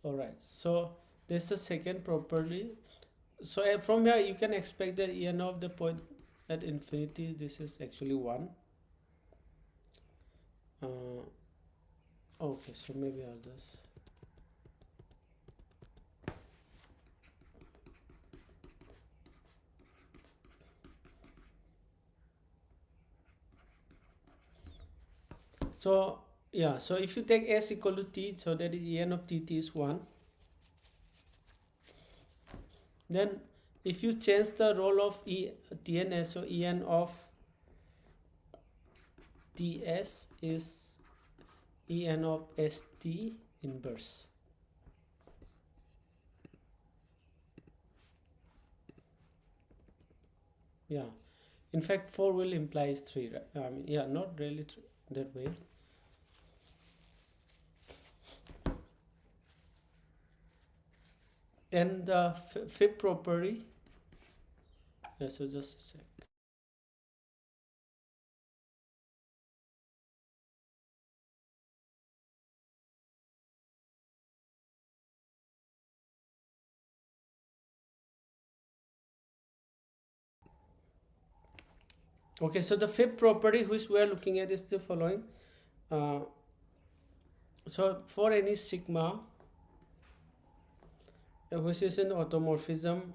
Speaker 1: Alright, so this is the second property. So from here you can expect that En of the point at infinity, this is actually 1. Okay, so maybe I'll just so yeah, so if you take S equal to T, so that is En of T is 1. Then if you change the role of TNS, so En of TS is En of ST inverse. Yeah, in fact 4 will imply 3, right? I mean, yeah, not really that way. And the fifth property, yeah, so just a sec. Okay, so the fifth property which we are looking at is the following. So for any sigma which is an automorphism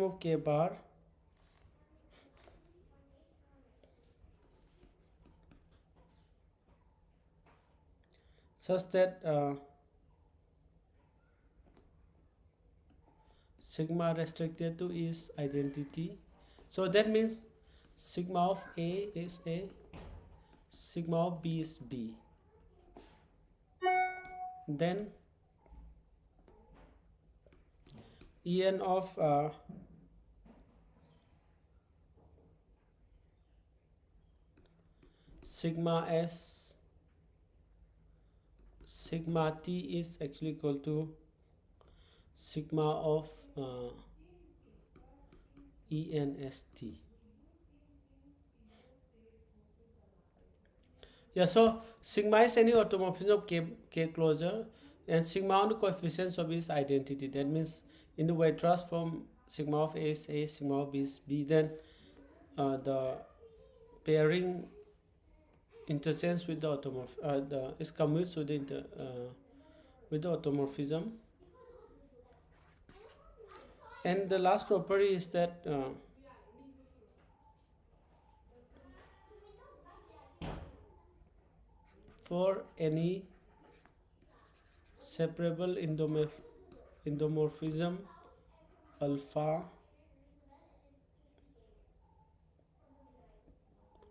Speaker 1: of K bar such that sigma restricted to is identity. So that means sigma of A is A, sigma of B is B. Then En of sigma S, sigma T is actually equal to sigma of ENST. Yeah, so sigma is any automorphism of K closure, and sigma on the coefficients of its identity. That means in the weight transform, sigma of A is A, sigma of B is B. Then the pairing interchange with the is commutes with the automorphism. And the last property is that for any separable endomorphism alpha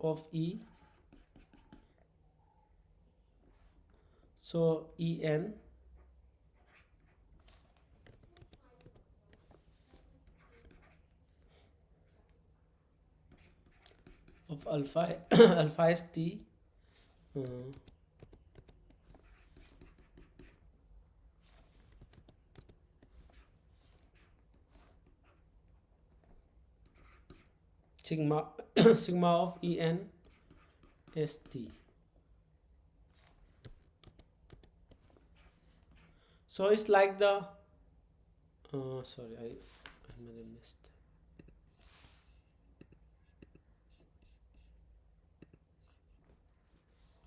Speaker 1: of E, so En of alpha alpha is T, sigma sigma of En st. So it's like the sorry, I made a mistake.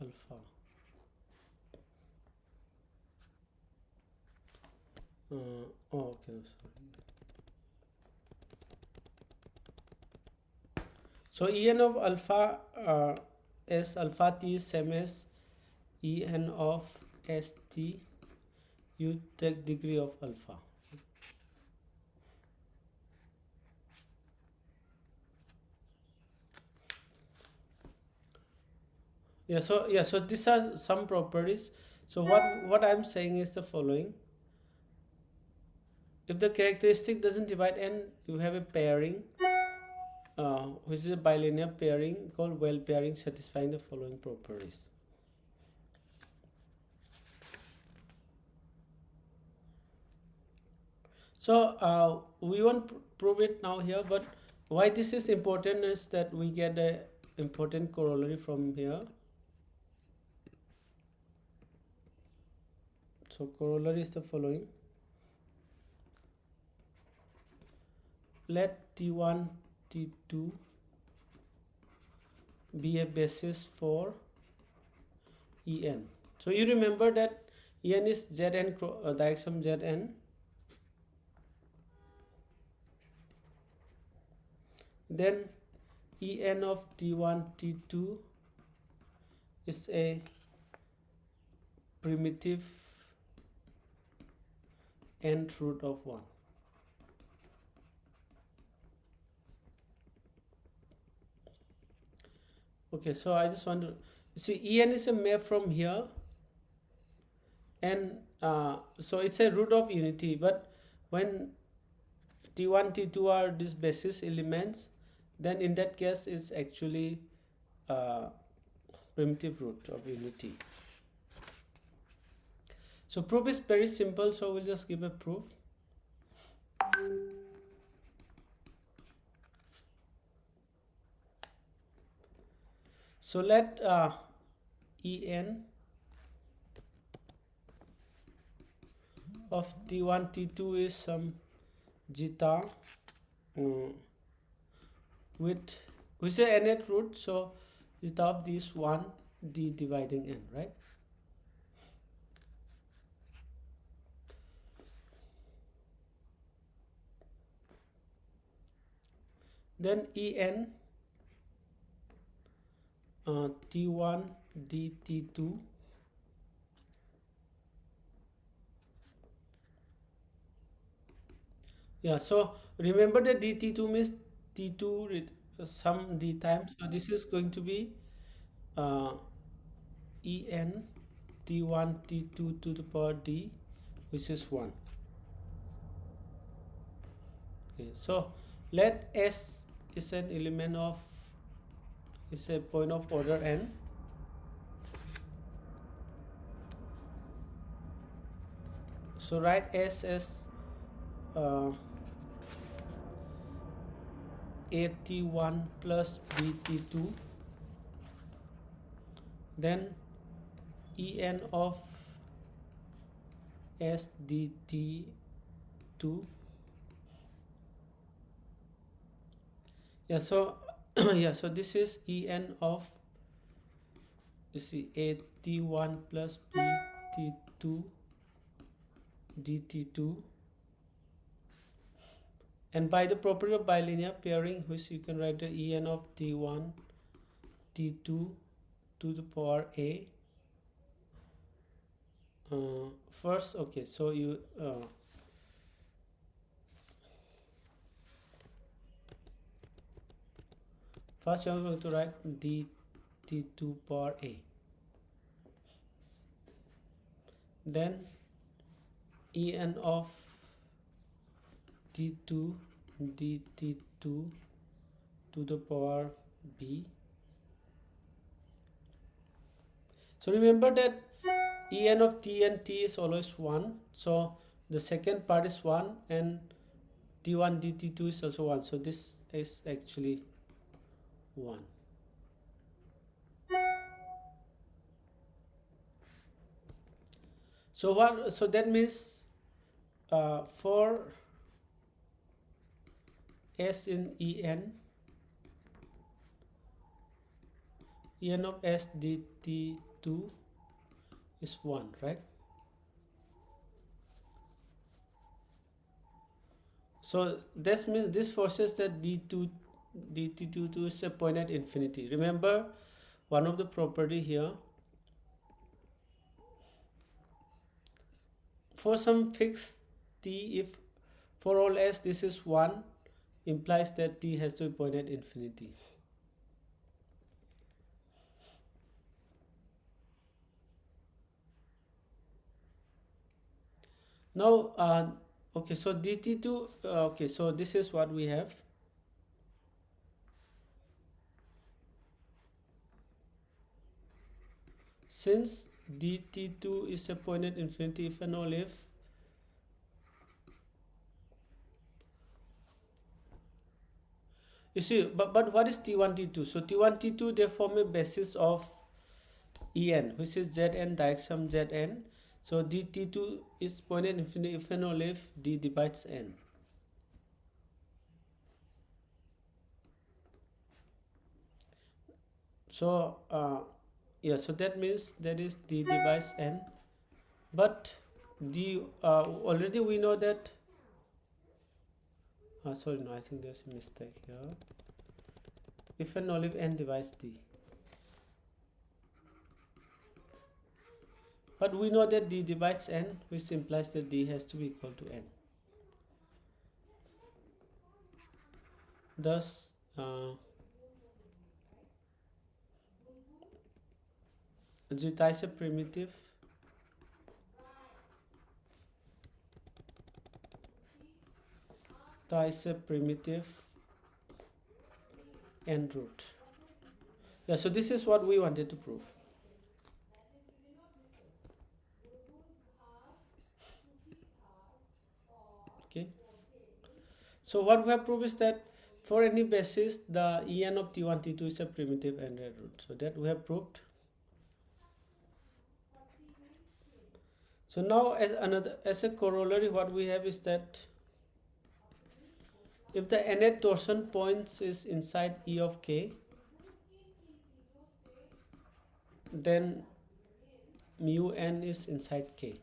Speaker 1: Alpha. Oh, okay, sorry. So En of alpha s alpha t is same as En of st. You take degree of alpha. So these are some properties. So what I'm saying is the following: if the characteristic doesn't divide n, you have a pairing, which is a bilinear pairing called well pairing, satisfying the following properties. So we won't prove it now here, but why this is important is that we get a important corollary from here. So corollary is the following: let T1 T2 be a basis for En. So you remember that En is Zn direction Zn. Then En of T1 T2 is a primitive nth root of 1. Okay, so I just want to see En is a map from here, and so it's a root of unity, but when T1 T2 are these basis elements, then in that case it's actually primitive root of unity. So proof is very simple, so we'll just give a proof. So let En of T1 T2 is some zeta with which is a nth root, so zeta of this 1 d dividing n, right? Then En T1 d T2 so remember that dt2 means t2 some d times, so this is going to be En t1 t2 to the power d, which is 1. Okay, so let S is an element of, is a point of order n. So write S as at1 plus bt2, then En of S dt2. So so this is En of, you see, at1 plus bt2 dt2, and by the property of bilinear pairing, which you can write the En of t1 t2 to the power a. First, okay, so you first you are going to write dt2 power a, then En of t2 dt2 to the power b. So remember that En of t and t is always 1, so the second part is 1, and t1 dt2 is also 1, so this is actually 1. So what? So that means for S in En of S dt2 is 1, right? So this means this forces that dt2 is a point at infinity. Remember one of the property here, for some fixed t, if for all s this is 1, implies that t has to be point at infinity. Now okay, so dt2 okay, so this is what we have. Since dt2 is a point at infinity if and only if you see, but what is t1 t2? So t1 t2 they form a basis of En, which is Zn, direct sum Zn. So dt2 is point at infinity if and only if d divides n. So yeah, so that means that is d divides n, but d already we know that sorry, no, I think there's a mistake here. If and only if n divides d, but we know that d divides n, which implies that d has to be equal to n. Thus zeta is a primitive n root. Yeah, so this is what we wanted to prove. Okay, so what we have proved is that for any basis the En of t1 t2 is a primitive n root. So that we have proved. So now as a corollary, what we have is that if the nth torsion points is inside E of k, then mu n is inside k.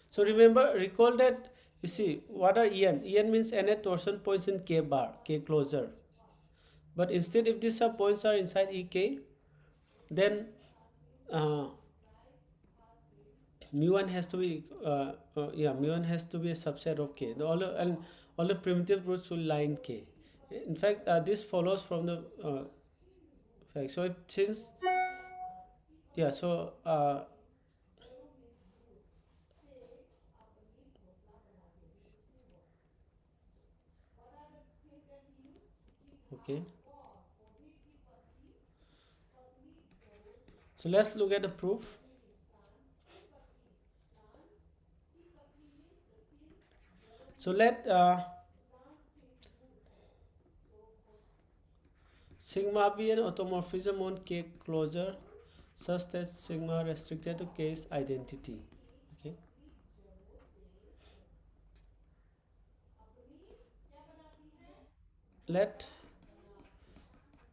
Speaker 1: So recall that, you see, what are En? En means nth torsion points in k bar, k closure. But instead, if these points are inside ek, then mu1 has to be mu1 has to be a subset of k. All the primitive roots will lie in k. In fact, this follows from the fact. So since okay. So let's look at the proof. So let sigma be an automorphism on k closure such that sigma restricted to k is identity. Okay. Let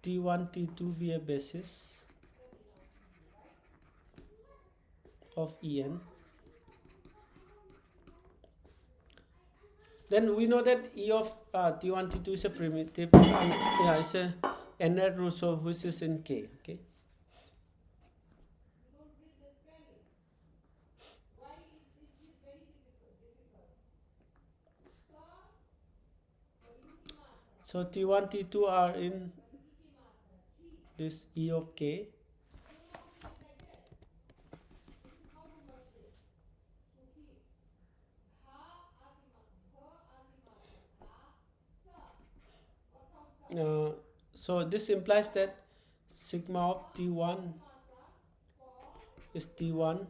Speaker 1: t1 t2 be a basis of En. Then we know that E of t1 t2 is a primitive it's a n root, so which is in k. Okay. So t1 t2 are in this E of k. So this implies that sigma of t1 is t1,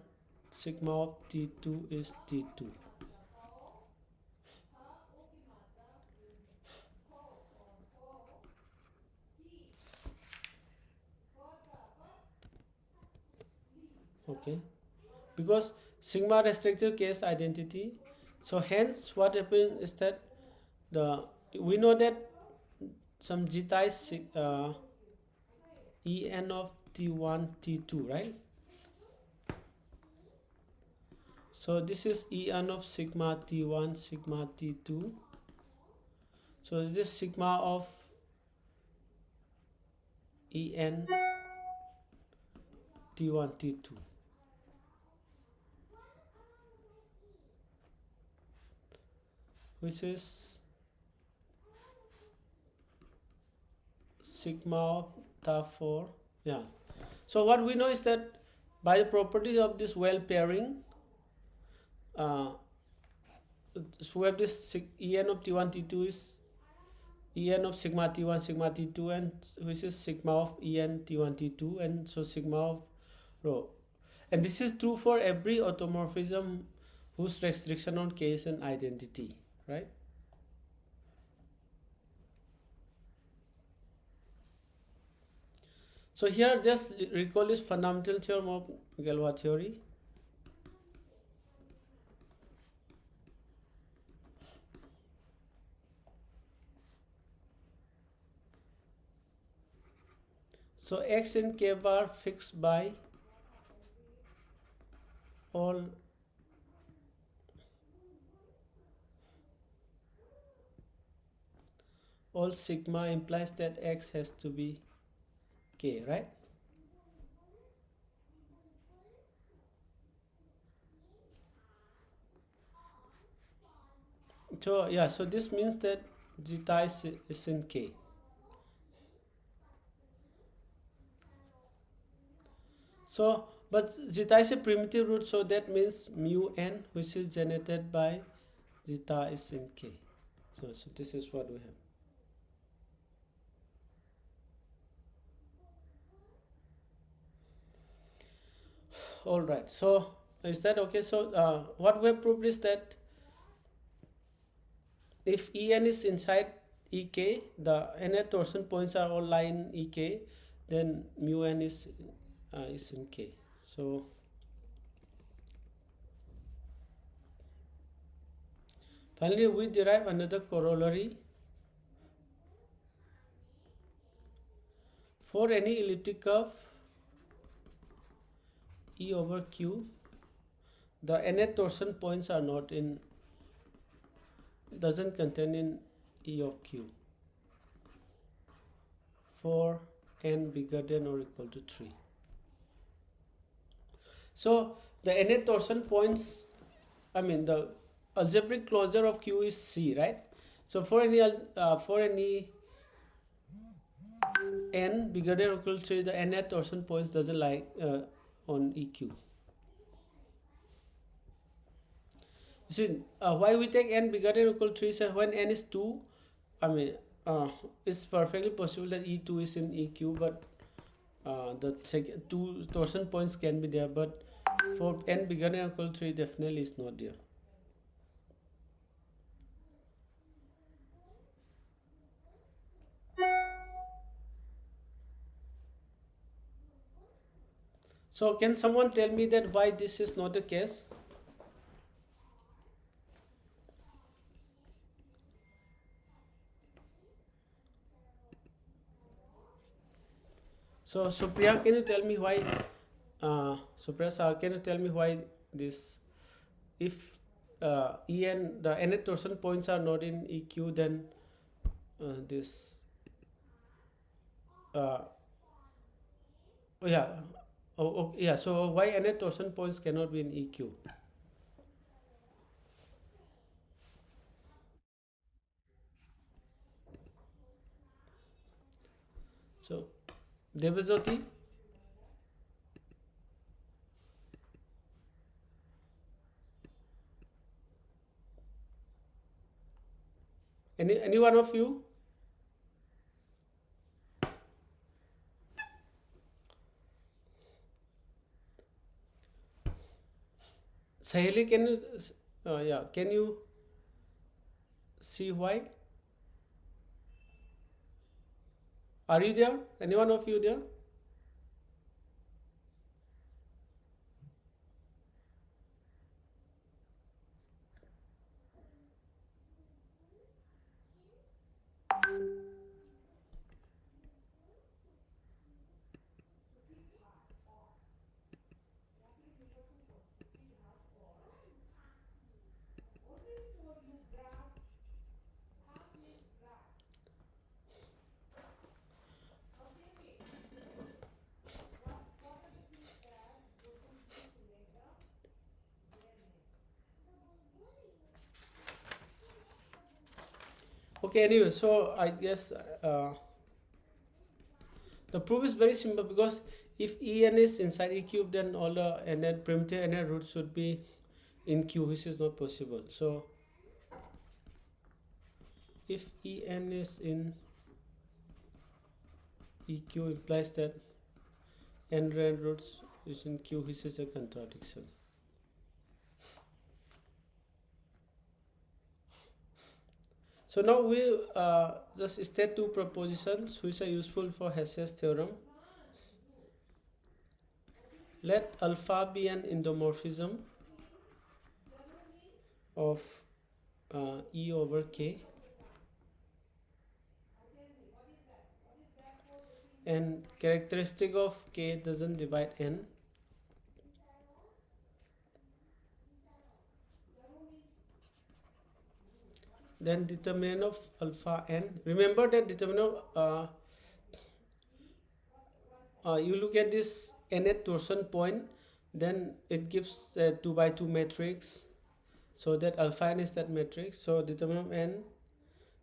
Speaker 1: sigma of t2 is t2. Okay, because sigma restrictive case identity. So hence what happens is that the we know that some zeta is en of t1 t2, right? So this is en of sigma t1 sigma t2. So this sigma of en t1 t2, which is sigma of tau4. Yeah, so what we know is that by the properties of this well pairing, uh, so we have this en of t1 t2 is en of sigma t1 sigma t2, and which is sigma of en t1 t2, and so sigma of rho. And this is true for every automorphism whose restriction on k is an identity, right? So here just recall this fundamental theorem of Galois theory. So x and k bar fixed by all sigma implies that x has to be k, right? So yeah, so this means that zeta is in k. So but zeta is a primitive root, so that means mu n, which is generated by zeta is in k. So this is what we have. All right, so is that okay? So what we have proved is that if En is inside Ek, the nth torsion points are all lie in Ek, then mu n is in K. So finally we derive another corollary. For any elliptic curve E over Q, the nth torsion points are not in, doesn't contain in E of Q for n bigger than or equal to 3. So the nth torsion points, I mean the algebraic closure of Q is C, right? So for any n bigger than or equal to 3, the nth torsion points doesn't lie on EQ. See, why we take n bigger than or equal to 3 is when n is 2, I mean, it's perfectly possible that E2 is in EQ, but the two torsion points can be there, but for n bigger than or equal to 3, definitely is not there. So can someone tell me that why this is not the case? So Supriya, can you tell me why? Supriya sir, can you tell me why this? If En the nth torsion points are not in EQ, then this. Oh yeah. Oh yeah. So why nth torsion points cannot be in EQ? So Devajoti. Any one of you? Sahili, can you? Yeah, can you see why? Are you there? Any one of you there? Okay, anyway, so I guess the proof is very simple, because if En is inside E cube, then all the nth primitive nth roots should be in Q, which is not possible. So if En is in EQ, implies that n roots is in Q, which is a contradiction. So now we just state two propositions which are useful for Hesse's theorem. Let alpha be an endomorphism of E over K, and characteristic of K doesn't divide N. Then determinant of alpha N. Remember that determinant you look at this nth torsion point, then it gives a 2 by 2 matrix, so that alpha n is that matrix. So determinant of n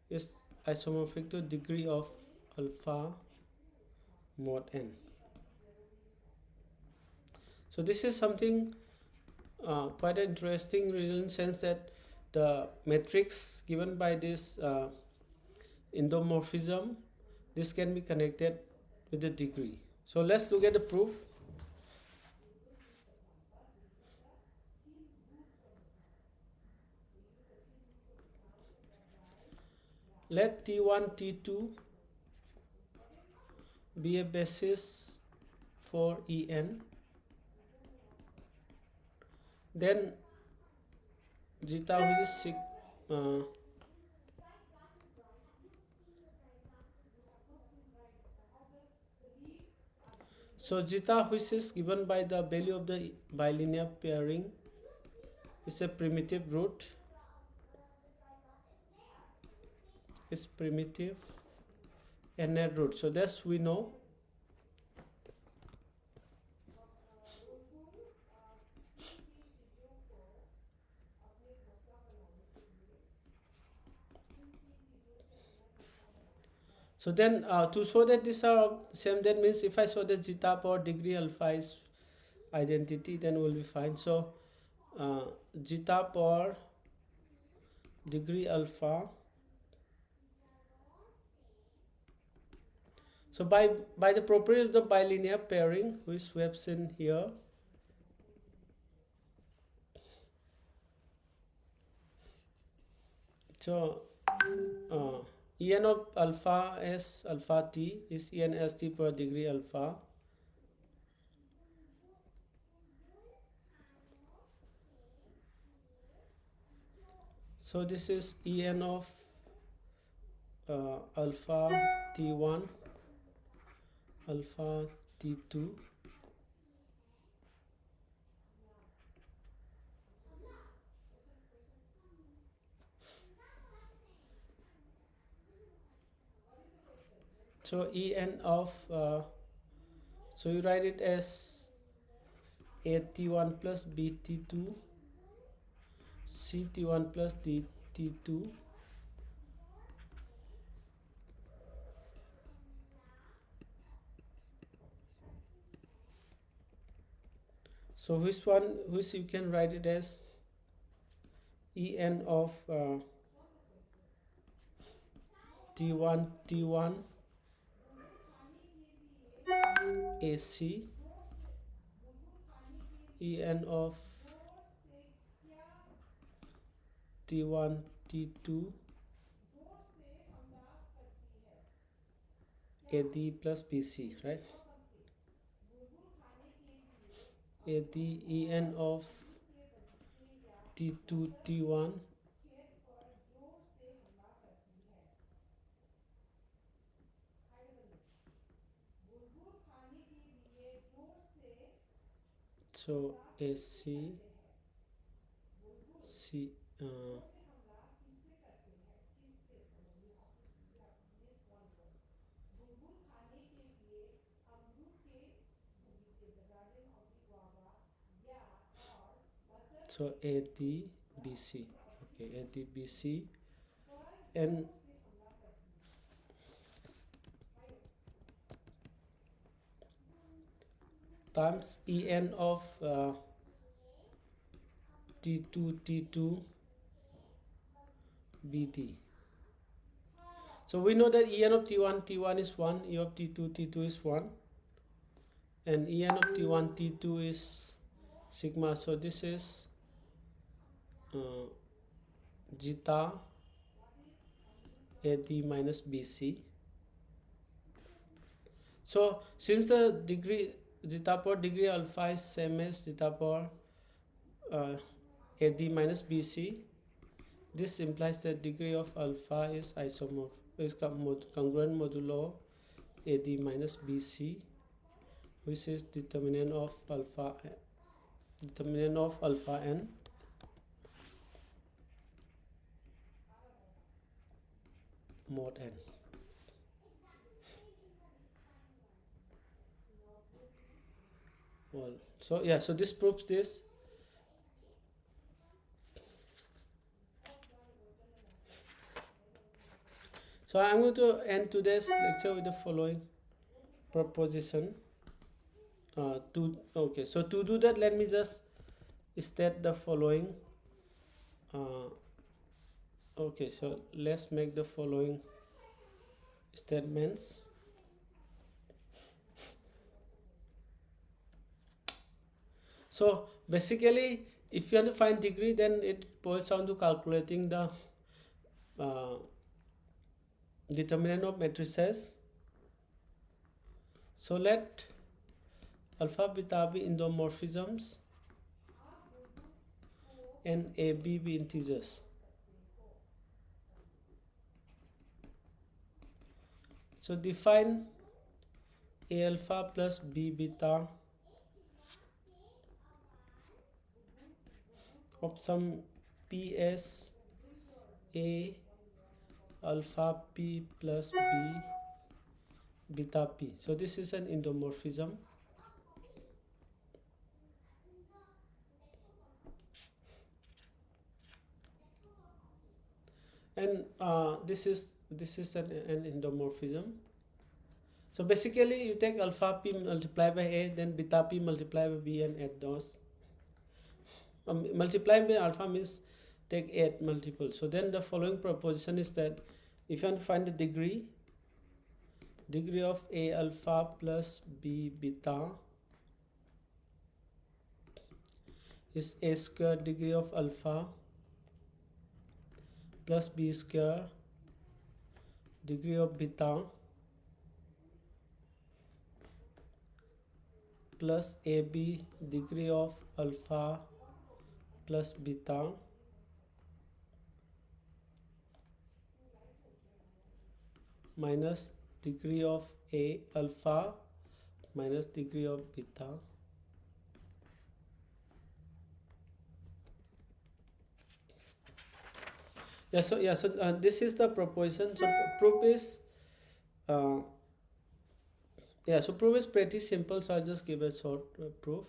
Speaker 1: is isomorphic to degree of alpha mod n. So this is something quite interesting, in the sense that the matrix given by this endomorphism, this can be connected with the degree. So let's look at the proof. Let T1, T2 be a basis for En. Then zeta, which is so zeta, which is given by the value of the bilinear pairing, is a primitive root. Is primitive nth root. So that's we know. So then to show that these are same, that means if I show that zeta power degree alpha is identity, then we'll be fine. So zeta power degree alpha. So by the property of the bilinear pairing, which we have seen here, so En of alpha s alpha t is En s t per degree alpha. So this is En of alpha t1, alpha t2, so En of so you write it as at1 plus bt2, ct1 plus dt2, so which you can write it as En of t1 t1 AC, En of t1 t2 AD plus BC, right? AD En of t2 t1 so AC C so AD BC, okay, AD BC, and times En of T2 Bt. So we know that En of T1 is 1, E of T2 is 1, and En of T2 is sigma. So this is zeta AD minus BC. So since the degree zeta power degree alpha is same as zeta power AD minus BC, this implies that degree of alpha is isomorph, is congruent modulo AD minus BC, which is determinant of alpha n mod n. Well, so yeah, so this proves this. So I'm going to end today's lecture with the following proposition. So to do that, let me just state the following. Okay, so let's make the following statements. So basically, if you want to find degree, then it boils down to calculating the determinant of matrices. So let alpha beta be endomorphisms and AB be integers. So define A alpha plus B beta of some PS A alpha P plus B beta P. So this is an endomorphism. And this is an endomorphism. So basically you take alpha P multiplied by A, then beta P multiplied by B, and add those. Multiplying by alpha means take 8 multiple. So then the following proposition is that if you want to find the degree of A alpha plus B beta is A square degree of alpha plus B square degree of beta plus AB degree of alpha plus beta minus degree of A alpha minus degree of beta so this is the proposition. So proof is so proof is pretty simple, so I'll just give a short proof.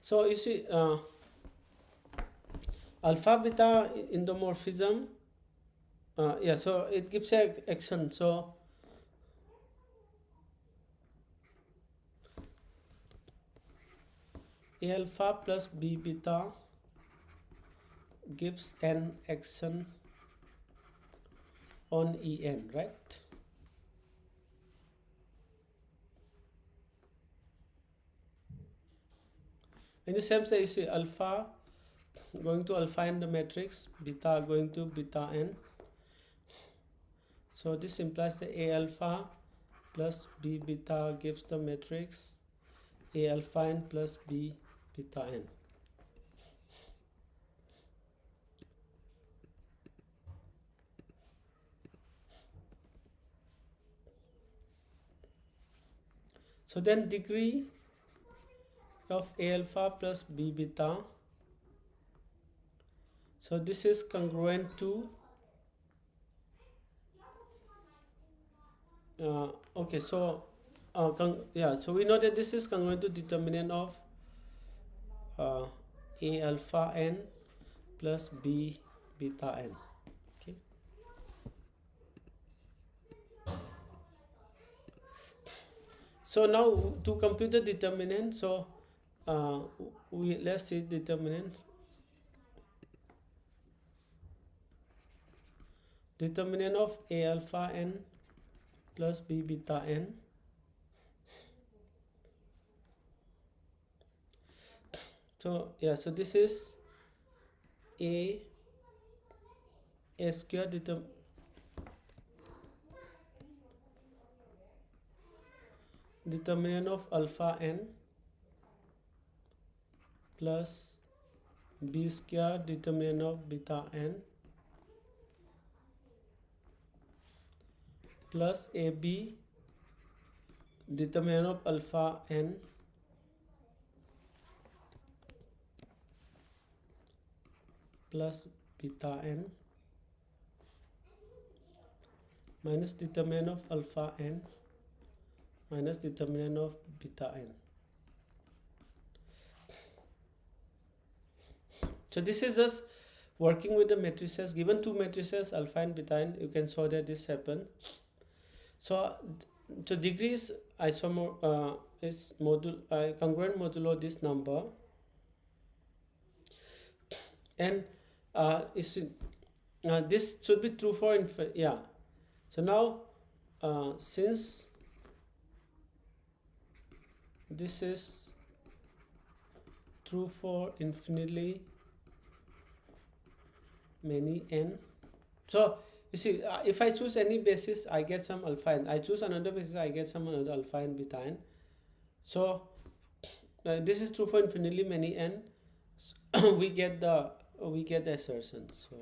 Speaker 1: So you see alpha beta endomorphism, so it gives a action. So A alpha plus B beta gives an action on En, right? In the same way, you see alpha going to alpha in the matrix, beta going to beta n. So this implies that A alpha plus B beta gives the matrix A alpha n plus B beta n. So then degree of A alpha plus B beta, so this is congruent to so we know that this is congruent to determinant of A alpha n plus B beta n. Okay. So now to compute the determinant, so let's see determinant. Determinant of A alpha n plus B beta n so yeah, so this is A square determinant of alpha n plus B square determinant of beta n plus AB determinant of alpha n plus beta n minus determinant of alpha n minus determinant of beta n. So this is just working with the matrices. Given two matrices alpha and beta n, you can show that this happen. So degree is is congruent modulo this number, and this should be true for yeah. So now since this is true for infinitely many n, so you see, if I choose any basis, I get some alpha n. I choose another basis, I get some another alpha n beta n. So this is true for infinitely many n. So we get the assertion. So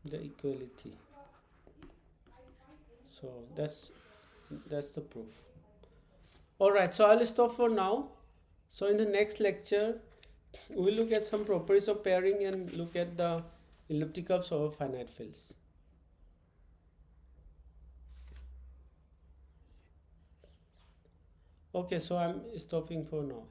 Speaker 1: the equality. So that's the proof. All right. So I'll stop for now. So in the next lecture, we'll look at some properties of pairing and look at the elliptic curves over finite fields. Okay, so I'm stopping for now.